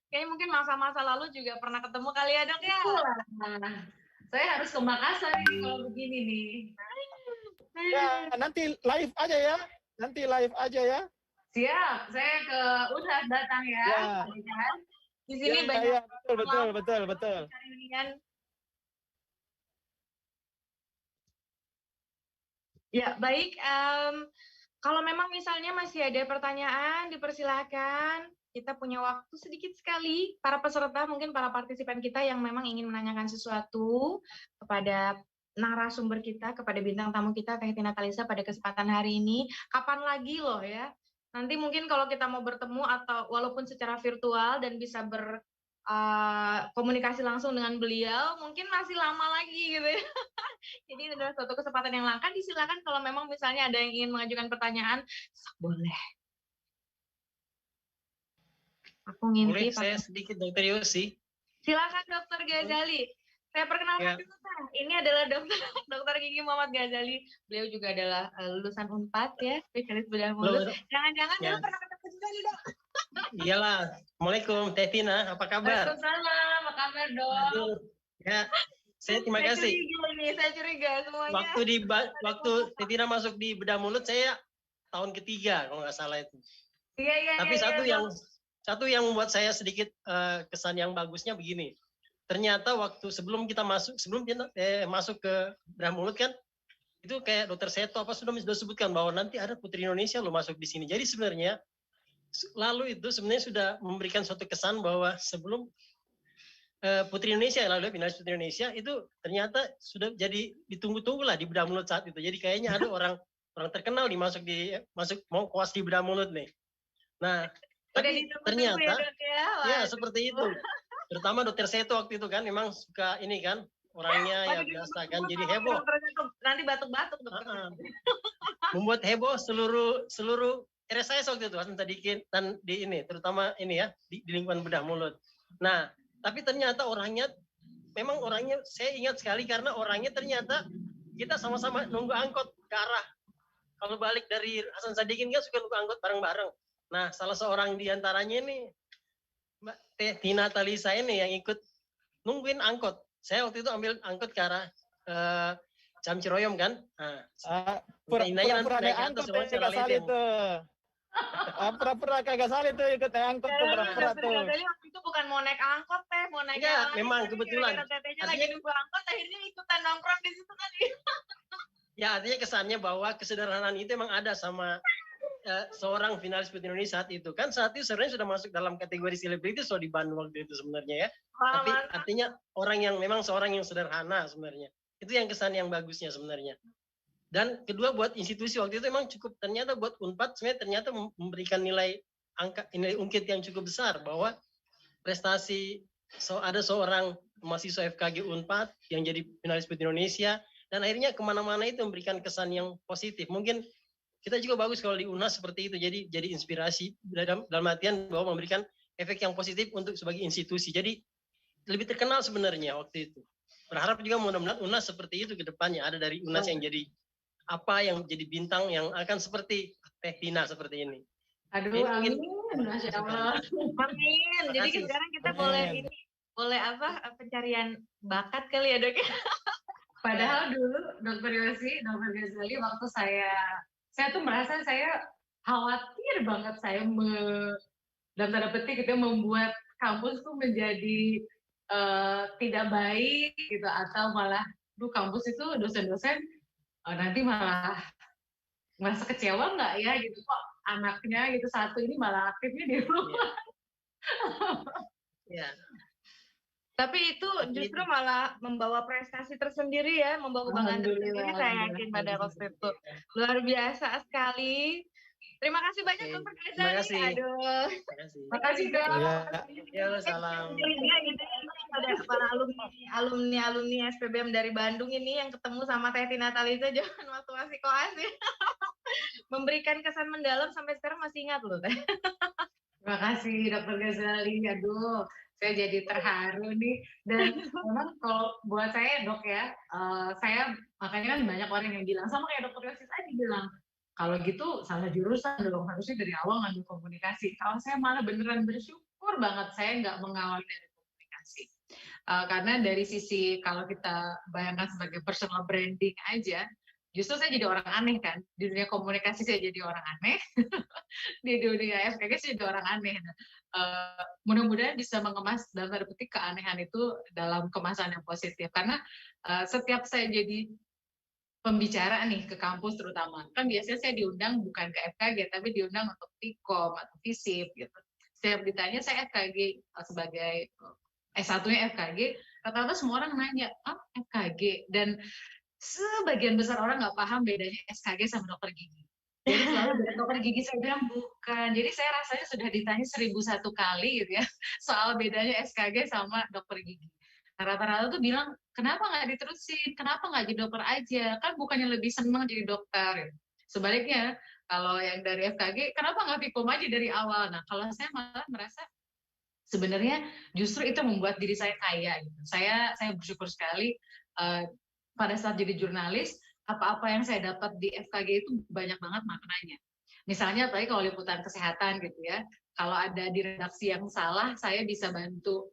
kayaknya mungkin masa-masa lalu juga pernah ketemu kali ya, Dok ya. Saya harus ke Makassar ini kalau begini nih. Ya, nanti live aja ya. Siap, saya ke Unhas datang ya. Di sini Iya, banyak iya, betul. Kalian. Ya, baik. Kalau memang misalnya masih ada pertanyaan, dipersilakan. Kita punya waktu sedikit sekali. Para peserta, mungkin para partisipan kita yang memang ingin menanyakan sesuatu kepada narasumber kita, kepada bintang tamu kita, Teh Tina Talisa pada kesempatan hari ini. Kapan lagi loh ya? Nanti mungkin kalau kita mau bertemu atau walaupun secara virtual dan bisa komunikasi langsung dengan beliau, mungkin masih lama lagi gitu ya. Jadi ini adalah suatu kesempatan yang langka. Disilakan kalau memang misalnya ada yang ingin mengajukan pertanyaan, boleh. Aku Boleh ngintip. saya sedikit Dr. Yosi? Silakan Dr. Ghazali. Saya perkenalkan dulu, Pak. Ini adalah Dr. Gigi Muhammad Ghazali. Beliau juga adalah lulusan Unpad ya, spesialis bedah mulut. Jangan-jangan dulu pernah ketemu juga nih, Dok. Iyalah. Assalamualaikum Teh Tina, apa kabar? Waalaikumsalam, apa kabar dong? Aduh, ya, saya terima kasih. Saya curiga semuanya. Waktu Teh Tina masuk di bedah mulut saya tahun ketiga kalau nggak salah itu. Iya. Tapi satu yang membuat saya sedikit kesan yang bagusnya begini. Ternyata waktu sebelum kita masuk ke bedah mulut kan, itu kayak Dokter Seto sudah sebutkan bahwa nanti ada Putri Indonesia lo masuk di sini. Jadi sebenarnya lalu itu sebenarnya sudah memberikan suatu kesan bahwa sebelum Putri Indonesia finalis Putri Indonesia itu ternyata sudah jadi ditunggu-tunggu lah di bedah mulut saat itu. Jadi kayaknya ada orang terkenal nih masuk mau kuas di bedah mulut nih. Nah, tapi ternyata ya seperti itu. Terutama Dokter Seto waktu itu kan memang suka ini kan orangnya ya biasa kan jadi heboh. Nanti batuk-batuk Membuat heboh seluruh RSIS waktu itu dan di ini terutama ini ya di lingkungan bedah mulut. Nah, tapi ternyata orangnya saya ingat sekali karena orangnya ternyata kita sama-sama nunggu angkot ke arah kalau balik dari Hasan Sadikin kan suka nunggu angkot bareng-bareng. Nah, salah seorang di antaranya ini Mbak Teh Tina Talisa ini yang ikut nungguin angkot. Saya waktu itu ambil angkot ke arah Jam Ciroyom kan. Nah, pura-pura naik angkot kagak salah itu. Pura-pura kagak salah itu ikut naik angkot tuh pura-pura tuh. Jadi waktu itu bukan mau naik angkot Teh, mau naik ya, memang kebetulan. Tetehnya lagi nunggu angkot, akhirnya ikutan nongkrong di situ tadi. Ya, artinya kesannya bahwa kesederhanaan itu emang ada sama seorang finalis Putri Indonesia saat itu kan itu sebenarnya sudah masuk dalam kategori selebritis di Bandung waktu itu sebenarnya ya. Tapi artinya orang yang memang seorang yang sederhana sebenarnya itu yang kesan yang bagusnya sebenarnya. Dan kedua buat institusi waktu itu memang cukup ternyata buat Unpad sebenarnya ternyata memberikan nilai ungkit yang cukup besar bahwa prestasi ada seorang mahasiswa FKG Unpad yang jadi finalis Putri Indonesia dan akhirnya kemana-mana itu memberikan kesan yang positif. Mungkin kita juga bagus kalau di UNAS seperti itu, jadi inspirasi dalam artian bahwa memberikan efek yang positif untuk sebagai institusi. Jadi lebih terkenal sebenarnya waktu itu. Berharap juga mudah-mudahan UNAS seperti itu ke depannya. Ada dari UNAS yang jadi yang jadi bintang yang akan seperti Teh Tina seperti ini. Aduh, amin. Masya Allah. Amin. Jadi sekarang kita boleh pencarian bakat kali ya Dok. Padahal dulu Dr. Ghazali waktu saya tuh merasa saya khawatir banget dalam tanda petik itu membuat kampus tuh menjadi tidak baik gitu atau malah kampus itu dosen-dosen nanti malah merasa kecewa nggak ya gitu kok anaknya gitu satu ini malah aktifnya di rumah. Ya. Tapi itu justru malah membawa prestasi tersendiri ya, membawa kebanggaan tersendiri saya yakin pada waktu itu. Luar biasa sekali. Terima kasih banyak Dr. Ghazali. Terima kasih. Aduh. Terima kasih. Dok. Ya, salam. Para alumni SPBM dari Bandung ini yang ketemu sama Teh Tina Talisa jangan waktu masih koas ya. Memberikan kesan mendalam sampai sekarang masih ingat loh Teh. Terima kasih Dr. Ghazali. Aduh, saya jadi terharu nih. Dan memang kalau buat saya Dok ya, saya makanya kan banyak orang yang bilang sama kayak Dr. Yosi tadi bilang, kalau gitu salah jurusan dong, harusnya dari awal ngambil komunikasi. Kalau saya malah beneran bersyukur banget saya nggak mengawal dari komunikasi. Karena dari sisi kalau kita bayangkan sebagai personal branding aja, justru saya jadi orang aneh kan. Di dunia komunikasi saya jadi orang aneh, di dunia FKG saya jadi orang aneh. Nah, mudah-mudahan bisa mengemas dalam tanda petik keanehan itu dalam kemasan yang positif. Karena setiap saya jadi pembicara nih ke kampus terutama, kan biasanya saya diundang bukan ke FKG, tapi diundang untuk Vkom atau FISIP gitu. Setiap ditanya saya FKG sebagai S1-nya FKG, rata-rata semua orang nanya, FKG? Dan sebagian besar orang nggak paham bedanya SKG sama dokter gigi. Jadi selalu dari dokter gigi saya bilang bukan. Jadi saya rasanya sudah ditanya 1001 kali gitu ya soal bedanya SKG sama dokter gigi. Nah, rata-rata tuh bilang kenapa nggak diterusin, kenapa nggak jadi dokter aja, kan bukannya lebih senang jadi dokter. Sebaliknya kalau yang dari FKG kenapa nggak Vkom aja dari awal. Nah kalau saya malah merasa sebenarnya justru itu membuat diri saya kaya. Gitu. Saya bersyukur sekali pada saat jadi jurnalis, apa-apa yang saya dapat di FKG itu banyak banget maknanya. Misalnya tadi kalau liputan kesehatan gitu ya, kalau ada di redaksi yang salah, saya bisa bantu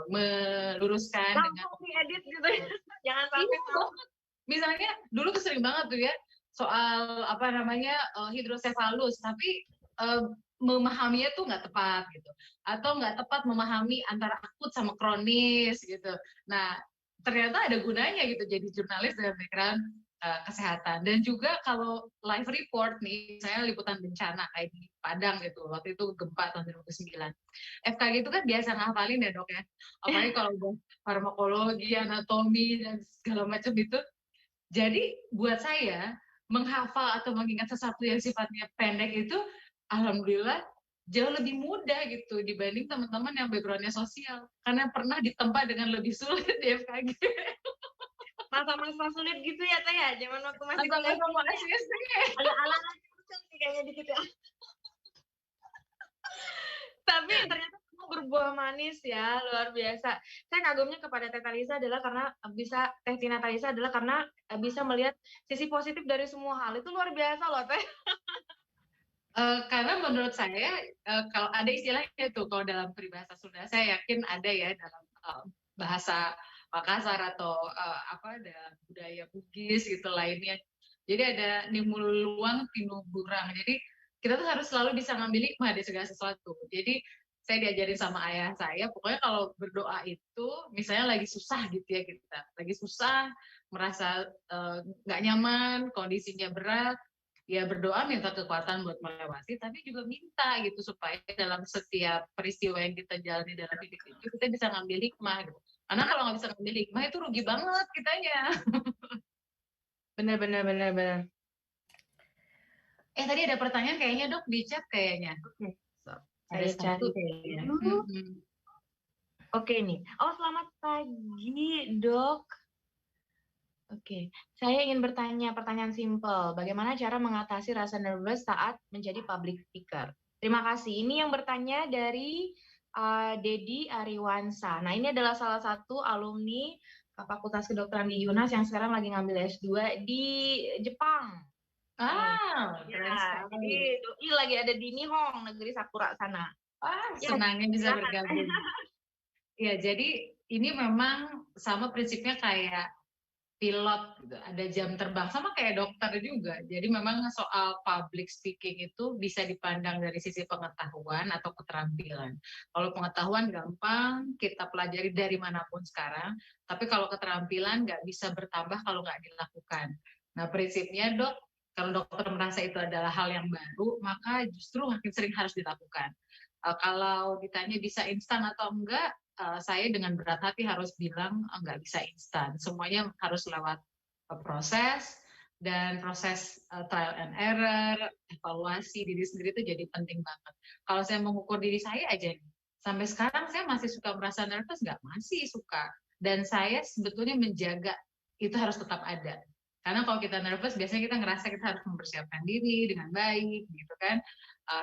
meluruskan langsung diedit gitu ya. Jangan sampai misalnya dulu tuh sering banget tuh ya soal apa namanya hidrosefalus, tapi memahaminya tuh nggak tepat gitu, atau nggak tepat memahami antara akut sama kronis gitu. Nah ternyata ada gunanya gitu jadi jurnalis dengan background kesehatan. Dan juga kalau live report nih, saya liputan bencana kayak di Padang gitu, waktu itu gempa tahun 2009. FKG itu kan biasa ngafalin ya dok ya, apalagi kalau udah farmakologi, anatomi, dan segala macam itu. Jadi buat saya, menghafal atau mengingat sesuatu yang sifatnya pendek itu, alhamdulillah jauh lebih mudah gitu dibanding teman-teman yang backgroundnya sosial. Karena pernah ditempa dengan lebih sulit di FKG. Masa-masa sulit gitu ya Teh ya, zaman waktu masih masa-masa SD. Ada alat-alat kayaknya dikit ya. Tapi ternyata semua berbuah manis ya, luar biasa. Saya kagumnya kepada Teh Talisa adalah karena Teh Tina Talisa adalah karena bisa melihat sisi positif dari semua hal. Itu luar biasa loh Teh. Karena menurut saya kalau ada istilahnya tuh kalau dalam peribahasa Sunda, saya yakin ada ya dalam bahasa Makassar atau dalam budaya Bugis gitu lainnya. Jadi ada nimuluang tinuburang. Jadi kita tuh harus selalu bisa ngambil hikmah dari segala sesuatu. Jadi saya diajarin sama ayah saya, pokoknya kalau berdoa itu, misalnya lagi susah gitu ya kita, lagi susah, merasa nggak nyaman, kondisinya berat, ya berdoa minta kekuatan buat melewati, tapi juga minta gitu supaya dalam setiap peristiwa yang kita jalani dalam hidup itu kita bisa ngambil hikmah gitu. Karena kalau nggak bisa ngambil hikmah itu rugi banget kitanya. Benar. Tadi ada pertanyaan kayaknya dok di chat kayaknya. Saya cari kayaknya. Oke nih. Oh selamat pagi dok. Oke, saya ingin bertanya pertanyaan simpel. Bagaimana cara mengatasi rasa nervous saat menjadi public speaker? Terima kasih. Ini yang bertanya dari Dedi Ariwansa. Nah, ini adalah salah satu alumni Fakultas Kedokteran di UNAS yang sekarang lagi ngambil S2 di Jepang. Jadi doi lagi ada di Nihon, negeri Sakura sana. Senangnya bisa bergabung. Ya, jadi ini memang sama prinsipnya kayak pilot gitu, ada jam terbang sama kayak dokter juga. Jadi memang soal public speaking itu bisa dipandang dari sisi pengetahuan atau keterampilan. Kalau pengetahuan gampang kita pelajari dari manapun sekarang, tapi kalau keterampilan nggak bisa bertambah kalau nggak dilakukan. Nah prinsipnya dok, kalau dokter merasa itu adalah hal yang baru, maka justru makin sering harus dilakukan. Kalau ditanya bisa instan atau enggak, saya dengan berat hati harus bilang nggak bisa instan. Semuanya harus lewat proses, dan proses trial and error, evaluasi diri sendiri itu jadi penting banget. Kalau saya mengukur diri saya aja, sampai sekarang saya masih suka merasa nervous nggak? Masih suka. Dan saya sebetulnya menjaga itu harus tetap ada. Karena kalau kita nervous, biasanya kita ngerasa kita harus mempersiapkan diri dengan baik, gitu kan.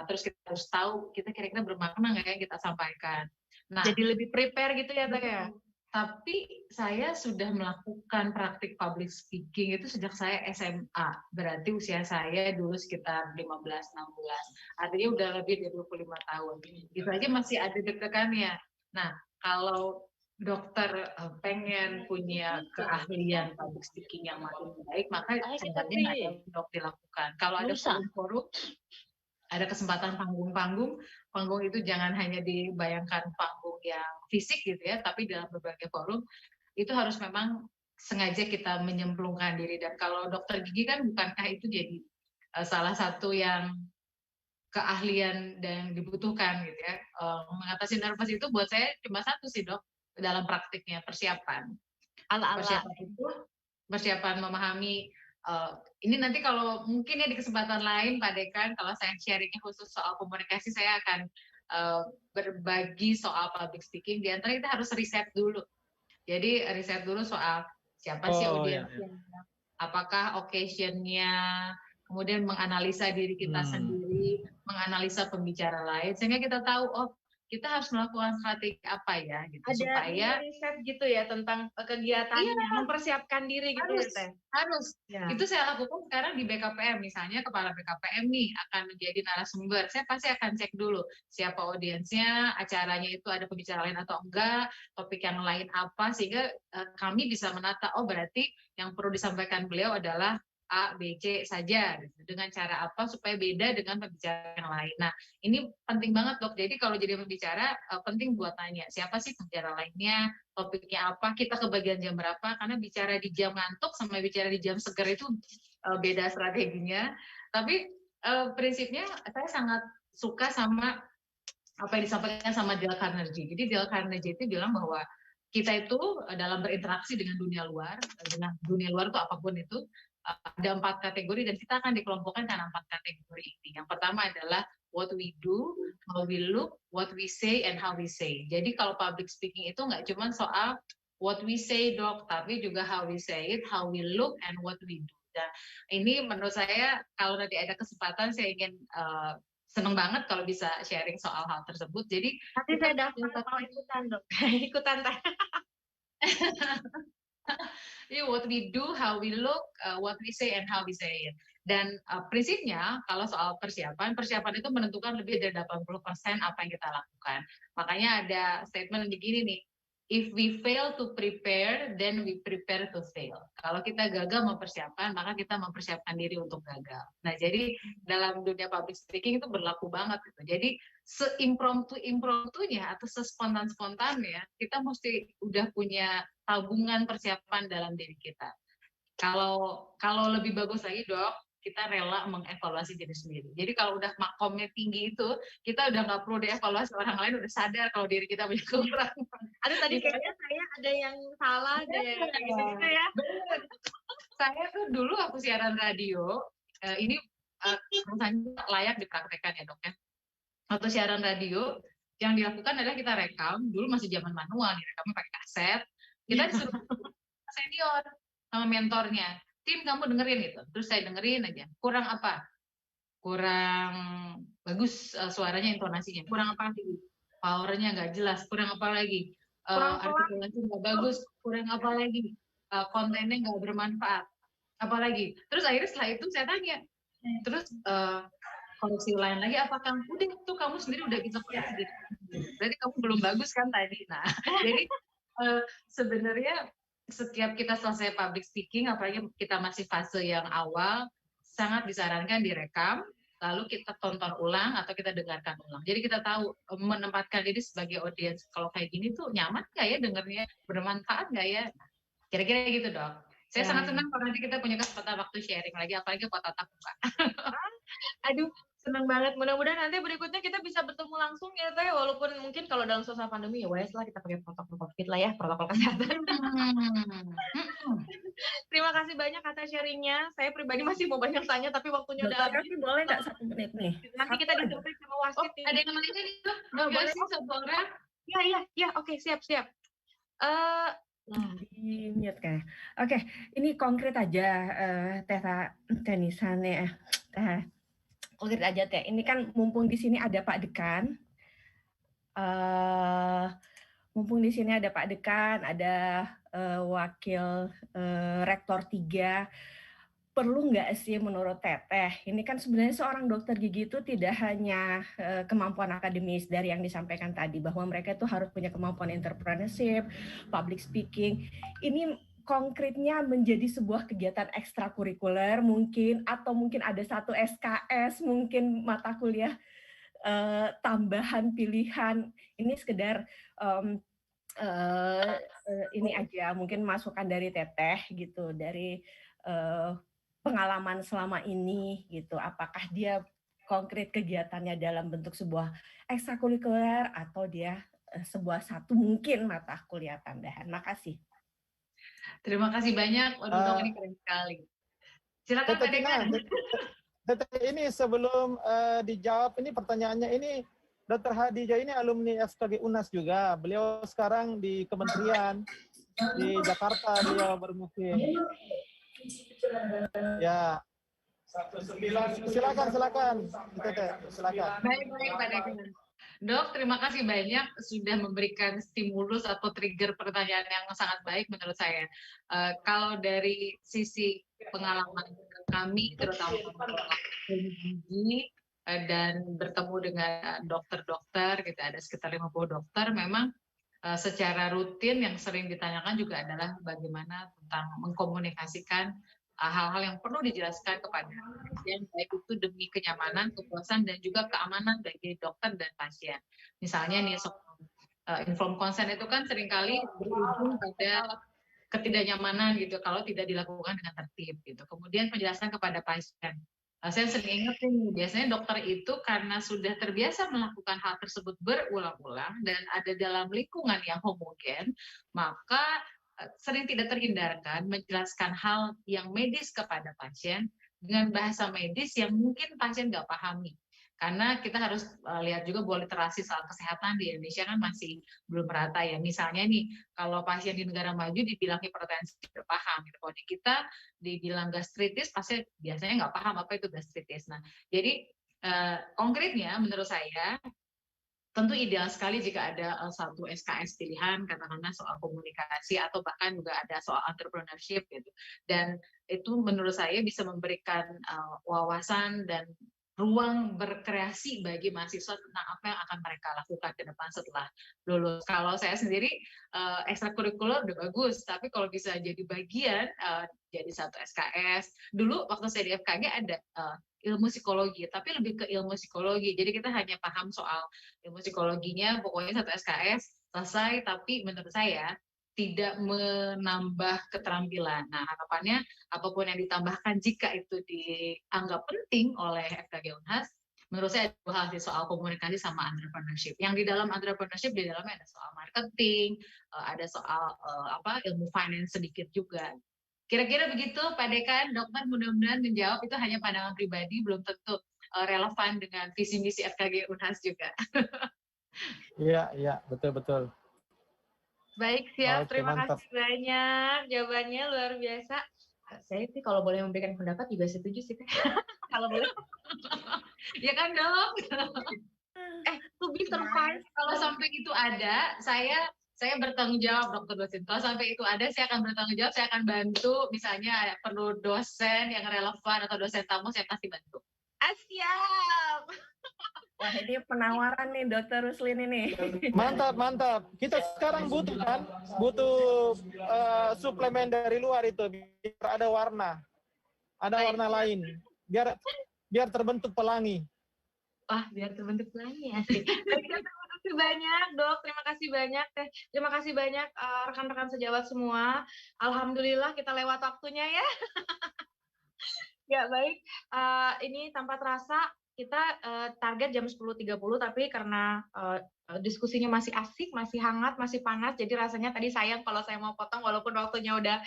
Terus kita harus tahu kita kira-kira bermakna nggak yang kita sampaikan. Nah, jadi lebih prepare gitu ya Teh ya. Tapi saya sudah melakukan praktik public speaking itu sejak saya SMA. Berarti usia saya dulu sekitar 15-16. Artinya udah lebih dari 25 tahun. Itu aja masih ada deg-degannya. Nah, kalau dokter pengen punya keahlian public speaking yang makin baik, maka caranya ada untuk dilakukan. Kalau ada forum-forum, ada kesempatan panggung-panggung, panggung itu jangan hanya dibayangkan panggung yang fisik gitu ya, tapi dalam berbagai forum itu harus memang sengaja kita menyemplungkan diri. Dan kalau dokter gigi kan bukankah itu jadi salah satu yang keahlian dan dibutuhkan gitu ya. Mengatasi nervous itu buat saya cuma satu sih dok, dalam praktiknya persiapan. Persiapan itu persiapan memahami ini nanti kalau mungkin ya di kesempatan lain Pak Dekan, kalau saya sharingnya khusus soal komunikasi, saya akan berbagi soal public speaking. Di antara kita harus riset dulu. Jadi riset dulu soal siapa sih audiensnya, apakah occasion-nya, kemudian menganalisa diri kita sendiri, menganalisa pembicara lain, sehingga kita tahu, oh kita harus melakukan strategi apa ya, gitu, ada supaya riset gitu ya tentang kegiatannya, mempersiapkan diri gitu harus. Ya. Itu saya lakukan sekarang di BKPM, misalnya kepala BKPM nih akan menjadi narasumber, saya pasti akan cek dulu siapa audiensnya, acaranya itu ada pembicara lain atau enggak, topik yang lain apa, sehingga kami bisa menata, oh berarti yang perlu disampaikan beliau adalah A, B, C saja, dengan cara apa supaya beda dengan pembicara yang lain. Nah, ini penting banget dok. Jadi kalau jadi pembicara, penting buat tanya, siapa sih pembicara lainnya, topiknya apa, kita kebagian jam berapa, karena bicara di jam ngantuk sama bicara di jam seger itu beda strateginya. Tapi prinsipnya saya sangat suka sama apa yang disampaikan sama Dale Carnegie. Jadi Dale Carnegie itu bilang bahwa kita itu dalam berinteraksi dengan dunia luar itu apapun itu, ada 4 kategori dan kita akan dikelompokkan karena 4 kategori ini. Yang pertama adalah what we do, how we look, what we say, and how we say. Jadi kalau public speaking itu nggak cuma soal what we say dok, tapi juga how we say it, how we look, and what we do. Dan ini menurut saya kalau nanti ada kesempatan saya ingin seneng banget kalau bisa sharing soal hal tersebut. Jadi nanti saya daftar mau ikutan dok, ikutan teh. What we do, how we look, what we say, and how we say it. Dan prinsipnya kalau soal persiapan itu menentukan lebih dari 80% apa yang kita lakukan. Makanya ada statement begini nih, if we fail to prepare, then we prepare to fail. Kalau kita gagal mempersiapkan, maka kita mempersiapkan diri untuk gagal. Nah, jadi dalam dunia public speaking itu berlaku banget gitu. Jadi seimpromptunya atau sespontan-spontannya, kita mesti udah punya tabungan persiapan dalam diri kita. Kalau lebih bagus lagi dok, kita rela mengevaluasi diri sendiri. Jadi kalau udah makomnya tinggi itu, kita udah nggak perlu dievaluasi orang lain, udah sadar kalau diri kita punya kekurangan. Aduh tadi kayaknya saya ada yang salah deh, gitu ya. Saya tuh dulu aku siaran radio, ini misalnya layak dipraktekkan ya dok ya. Waktu siaran radio, yang dilakukan adalah kita rekam, dulu masih zaman manual, direkamnya pakai kaset, kita disuruh senior sama mentornya, tim kamu dengerin gitu, terus saya dengerin aja, kurang apa, kurang bagus suaranya, intonasinya, kurang apa lagi, powernya nggak jelas, kurang apa lagi, artikulasi nggak bagus, kurang apa lagi, kontennya nggak bermanfaat, apa lagi, terus akhirnya setelah itu saya tanya, terus koreksi lain lagi, apakah udah itu kamu sendiri udah bisa koreksi, berarti kamu belum bagus kan tadi. Nah, jadi sebenarnya setiap kita selesai public speaking, apalagi kita masih fase yang awal, sangat disarankan direkam, lalu kita tonton ulang atau kita dengarkan ulang. Jadi kita tahu menempatkan diri sebagai audiens, kalau kayak gini tuh nyaman nggak ya dengernya, bermanfaat nggak ya? Kira-kira gitu dok. Saya sangat senang kalau nanti kita punya kesempatan waktu sharing lagi, apalagi buat tatap muka. Aduh, senang banget. Mudah-mudahan nanti berikutnya kita bisa bertemu langsung ya teh, walaupun mungkin kalau dalam suasana pandemi ya wes lah kita pakai protokol COVID lah ya, protokol kesehatan. Terima kasih banyak atas sharingnya. Saya pribadi masih mau banyak tanya, tapi waktunya udah habis. Tapi boleh nggak 1 menit nih? Nanti kita dijemput sama wasit. Ada yang namanya nih, boleh sih 1 orang? Iya, oke, siap. Di mute kan. Oke, ini konkret aja Teh Tenisan ya. Konkret aja Teh. Ini kan mumpung di sini ada Pak Dekan. Ada Wakil Rektor 3. perlu nggak sih menurut Teteh? Ini kan sebenarnya seorang dokter gigi itu tidak hanya kemampuan akademis dari yang disampaikan tadi, bahwa mereka itu harus punya kemampuan entrepreneurship, public speaking. Ini konkretnya menjadi sebuah kegiatan ekstrakurikuler mungkin, atau mungkin ada satu SKS, mungkin mata kuliah tambahan pilihan. Ini sekedar ini aja, mungkin masukan dari Teteh gitu, dari pengalaman selama ini gitu, apakah dia konkret kegiatannya dalam bentuk sebuah ekstrakurikuler atau dia sebuah satu mungkin mata kuliah tambahan. Makasih. Terima kasih banyak. Waduh, dok, ini keren sekali. Silakan Pak Dekan. Ini sebelum dijawab, ini pertanyaannya ini, Dr. Hadijah ini alumni FKG UNAS juga. Beliau sekarang di kementerian di Jakarta, beliau bermukim. Ya, silakan. Baik Pak Dekan. Dok, terima kasih banyak sudah memberikan stimulus atau trigger pertanyaan yang sangat baik menurut saya. Kalau dari sisi pengalaman kami, terutama gigi dan bertemu dengan dokter-dokter, gitu, ada sekitar 50 dokter, memang secara rutin yang sering ditanyakan juga adalah bagaimana tentang mengkomunikasikan hal-hal yang perlu dijelaskan kepada pasien, baik itu demi kenyamanan, kepuasan, dan juga keamanan bagi dokter dan pasien. Misalnya nih, informed consent itu kan seringkali berujung pada ketidaknyamanan gitu kalau tidak dilakukan dengan tertib gitu. Kemudian penjelasan kepada pasien. Saya sering ingat nih, biasanya dokter itu karena sudah terbiasa melakukan hal tersebut berulang-ulang dan ada dalam lingkungan yang homogen, maka sering tidak terhindarkan menjelaskan hal yang medis kepada pasien dengan bahasa medis yang mungkin pasien nggak pahami. Karena kita harus lihat juga bahwa literasi soal kesehatan di Indonesia kan masih belum merata ya. Misalnya nih, kalau pasien di negara maju dibilang hipertensi tidak paham. Kalau di kita dibilang gastritis, pasien biasanya nggak paham apa itu gastritis. Nah, jadi konkretnya menurut saya, tentu ideal sekali jika ada satu SKS pilihan, katakanlah soal komunikasi atau bahkan juga ada soal entrepreneurship gitu. Dan itu menurut saya bisa memberikan wawasan dan ruang berkreasi bagi mahasiswa tentang apa yang akan mereka lakukan ke depan setelah lulus. Kalau saya sendiri ekstrakurikuler udah bagus, tapi kalau bisa jadi bagian jadi satu SKS. Dulu waktu saya di FKG ada ilmu psikologi, tapi lebih ke ilmu psikologi. Jadi kita hanya paham soal ilmu psikologinya, pokoknya satu SKS selesai, tapi menurut saya tidak menambah keterampilan. Nah, harapannya apapun yang ditambahkan jika itu dianggap penting oleh FKG Unhas, menurut saya ada dua hal sih, soal komunikasi sama entrepreneurship. Yang di dalam entrepreneurship, di dalamnya ada soal marketing, ada soal ilmu finance sedikit juga. Kira-kira begitu, Pak Dekan, dokter mudah-mudahan menjawab, itu hanya pandangan pribadi, belum tentu relevan dengan visi misi FKG Unhas juga. Iya, betul. Baik, siap. Oke, Terima mantap. kasih banyak. Jawabannya luar biasa. Saya sih kalau boleh memberikan pendapat juga setuju sih. Kalau boleh. Ya kan, Dok? To be surprised. Kalau sampai itu ada, saya bertanggung jawab, Dokter Dosin. Kalau sampai itu ada, saya akan bertanggung jawab, saya akan bantu. Misalnya perlu dosen yang relevan atau dosen tamu, saya pasti bantu. Siap. Wah, ini penawaran nih Dr. Ruslin ini. Mantap. Kita sekarang butuh suplemen dari luar itu biar ada warna. Warna lain. Biar terbentuk pelangi. Wah, biar terbentuk pelangi ya sih. Terima kasih banyak, Dok. Terima kasih banyak, Teh. Terima kasih banyak rekan-rekan sejawat semua. Alhamdulillah kita lewat waktunya ya. Ya, baik. Ini tanpa terasa kita target jam 10.30, tapi karena diskusinya masih asik, masih hangat, masih panas, jadi rasanya tadi sayang kalau saya mau potong walaupun waktunya udah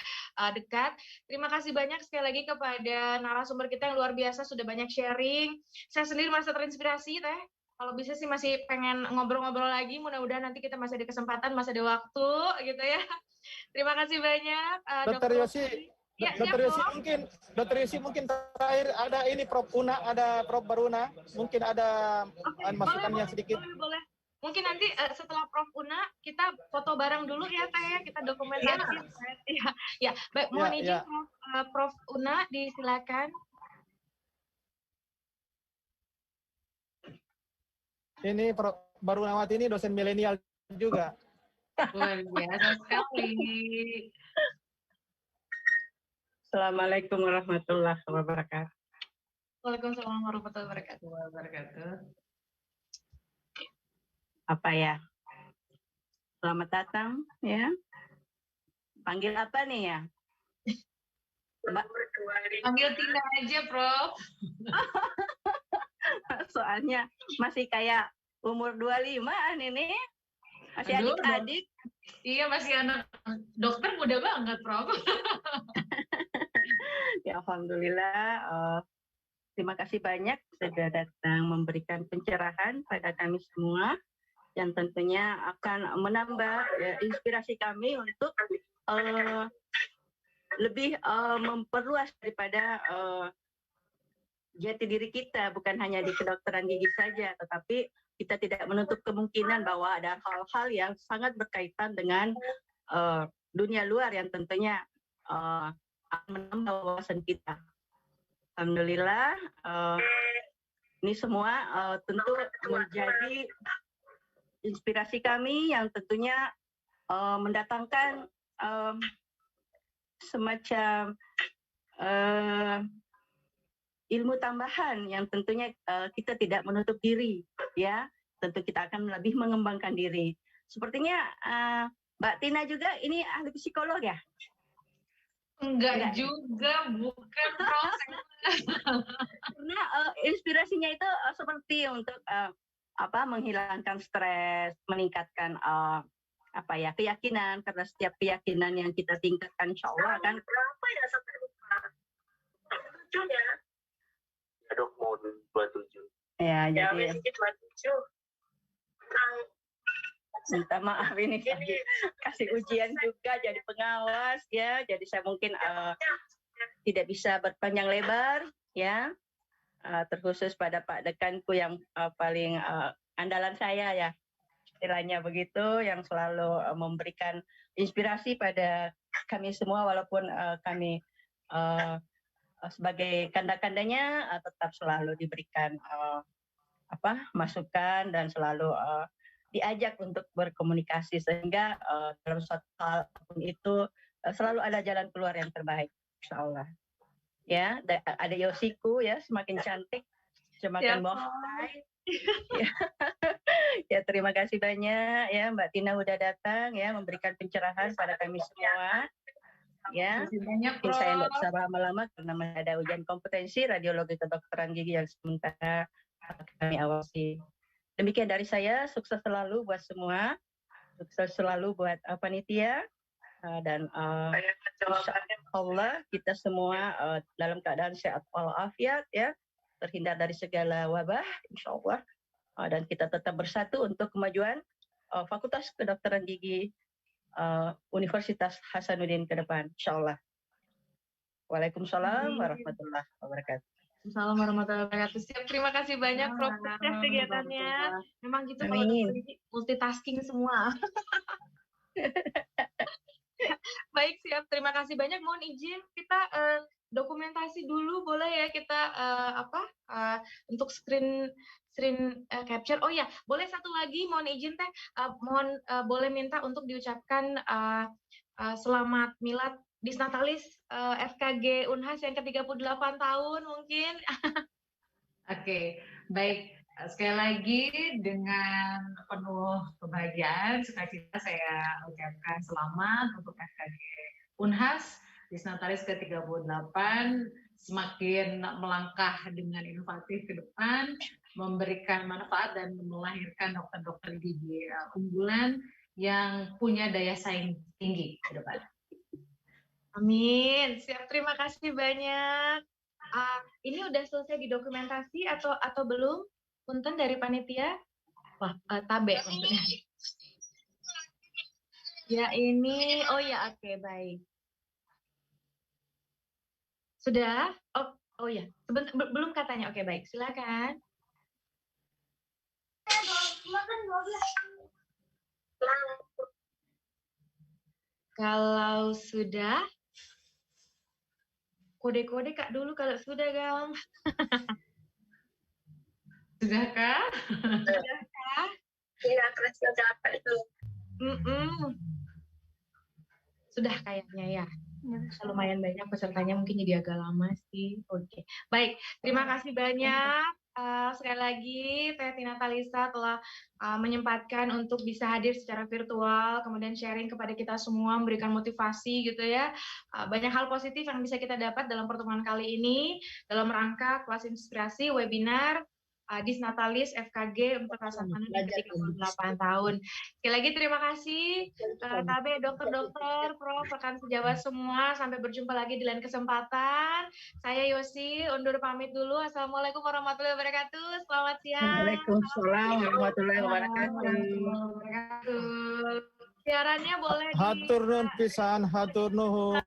dekat. Terima kasih banyak sekali lagi kepada narasumber kita yang luar biasa, sudah banyak sharing. Saya sendiri merasa terinspirasi, Teh. Kalau bisa sih masih pengen ngobrol-ngobrol lagi, mudah-mudahan nanti kita masih ada kesempatan, masih ada waktu, gitu ya. Terima kasih banyak, Dr. Yosi. Ya, Dokter Yosi mungkin terakhir ada ini Prof Una, ada Prof Baruna, mungkin ada masukannya sedikit. Boleh. mungkin nanti setelah Prof Una kita foto bareng dulu ya Teh ya, kita dokumentasi. Ya, ya. Baik, mohon izin Prof Una disilakan. Ini baru Nawati ini dosen milenial juga. Luar biasa sekali. Assalamualaikum warahmatullahi wabarakatuh. Waalaikumsalam warahmatullahi wabarakatuh. Apa ya? Selamat datang ya. Panggil apa nih ya? Mbak? Panggil Tina aja, Prof. Soalnya masih kayak umur 25-an ini. Masih adik-adik. Iya, masih anak dokter muda banget, Prof. Ya, alhamdulillah. Terima kasih banyak sudah datang memberikan pencerahan pada kami semua yang tentunya akan menambah inspirasi kami untuk lebih memperluas daripada jati diri kita, bukan hanya di kedokteran gigi saja, tetapi kita tidak menutup kemungkinan bahwa ada hal-hal yang sangat berkaitan dengan dunia luar yang tentunya akan menambah wawasan kita. Alhamdulillah, ini semua tentu menjadi inspirasi kami yang tentunya mendatangkan semacam ilmu tambahan yang tentunya kita tidak menutup diri, ya. Tentu kita akan lebih mengembangkan diri. Sepertinya Mbak Tina juga ini ahli psikolog ya? Enggak juga, bukan, Prof. Karena inspirasinya itu seperti untuk menghilangkan stres, meningkatkan keyakinan, karena setiap keyakinan yang kita tingkatkan insya Allah akan berapa ya sampai lupa. Lucunya. Dok mau 27. Ya, Ya, jadi 27. Minta maaf ini kasih ujian juga jadi pengawas ya, jadi saya mungkin tidak bisa berpanjang lebar ya, terkhusus pada Pak Dekanku yang paling andalan saya ya, istilahnya begitu, yang selalu memberikan inspirasi pada kami semua walaupun kami sebagai kanda-kandanya tetap selalu diberikan masukan dan selalu diajak untuk berkomunikasi sehingga dalam suatu hal itu selalu ada jalan keluar yang terbaik, insya Allah. Ya, ada Yosiku ya, semakin cantik, semakin mohai. Ya, terima kasih banyak ya Mbak Tina udah datang ya memberikan pencerahan pada kami semua. Ya, mungkin saya nggak bisa lama-lama karena masih ada ujian kompetensi radiologi kedokteran gigi yang sementara kami awasi. Demikian dari saya, sukses selalu buat semua, sukses selalu buat panitia, dan insya Allah kita semua dalam keadaan sehat walafiat ya, terhindar dari segala wabah insya Allah, dan kita tetap bersatu untuk kemajuan Fakultas Kedokteran Gigi Universitas Hasanuddin ke depan insya Allah. Waalaikumsalam warahmatullahi wabarakatuh. Assalamualaikum warahmatullahi wabarakatuh. Siap, terima kasih banyak Prof. Sukses kegiatannya. Memang gitu kalau multitasking semua. Baik, siap. Terima kasih banyak. Mohon izin kita dokumentasi dulu boleh ya kita untuk screen capture. Oh ya, boleh satu lagi mohon izin Teh. Boleh minta untuk diucapkan selamat milad Disnatalis FKG Unhas yang ke-38 tahun mungkin. Oke, baik. Sekali lagi dengan penuh kebahagiaan, sukacita saya ucapkan selamat untuk FKG Unhas Disnatalis ke-38 semakin melangkah dengan inovatif ke depan, memberikan manfaat dan melahirkan dokter-dokter gigi unggulan yang punya daya saing tinggi ke depan. Amin. Siap, terima kasih banyak. Ini udah selesai didokumentasi atau belum? Punten dari panitia. Wah, tabe puntennya. Ya ini, oh ya, oke, baik. Sudah? Oh ya, belum katanya. Oke, baik. Silakan. Kalau sudah, kode-kode Kak dulu kalau sudah, Gal. Sudahkah? Sudahkah? Iya, kerja capek tuh. Sudah kayaknya ya. Lumayan banyak pesertanya, mungkin jadi agak lama sih. Oke. Baik, terima kasih banyak. Sekali lagi, Teh Tina Talisa telah menyempatkan untuk bisa hadir secara virtual, kemudian sharing kepada kita semua, memberikan motivasi gitu ya. Banyak hal positif yang bisa kita dapat dalam pertemuan kali ini, dalam rangka kelas inspirasi webinar Disnatalis FKG Universitas Hasanuddin ke-38 tahun. Sekali lagi terima kasih KB, dokter-dokter, Prof, rekan sejawat semua. Sampai berjumpa lagi di lain kesempatan. Saya Yosi, undur pamit dulu. Assalamualaikum warahmatullahi wabarakatuh. Selamat siang. Waalaikumsalam warahmatullahi wabarakatuh. Siarannya boleh Hatur nuhun pisan, hatur nuhun.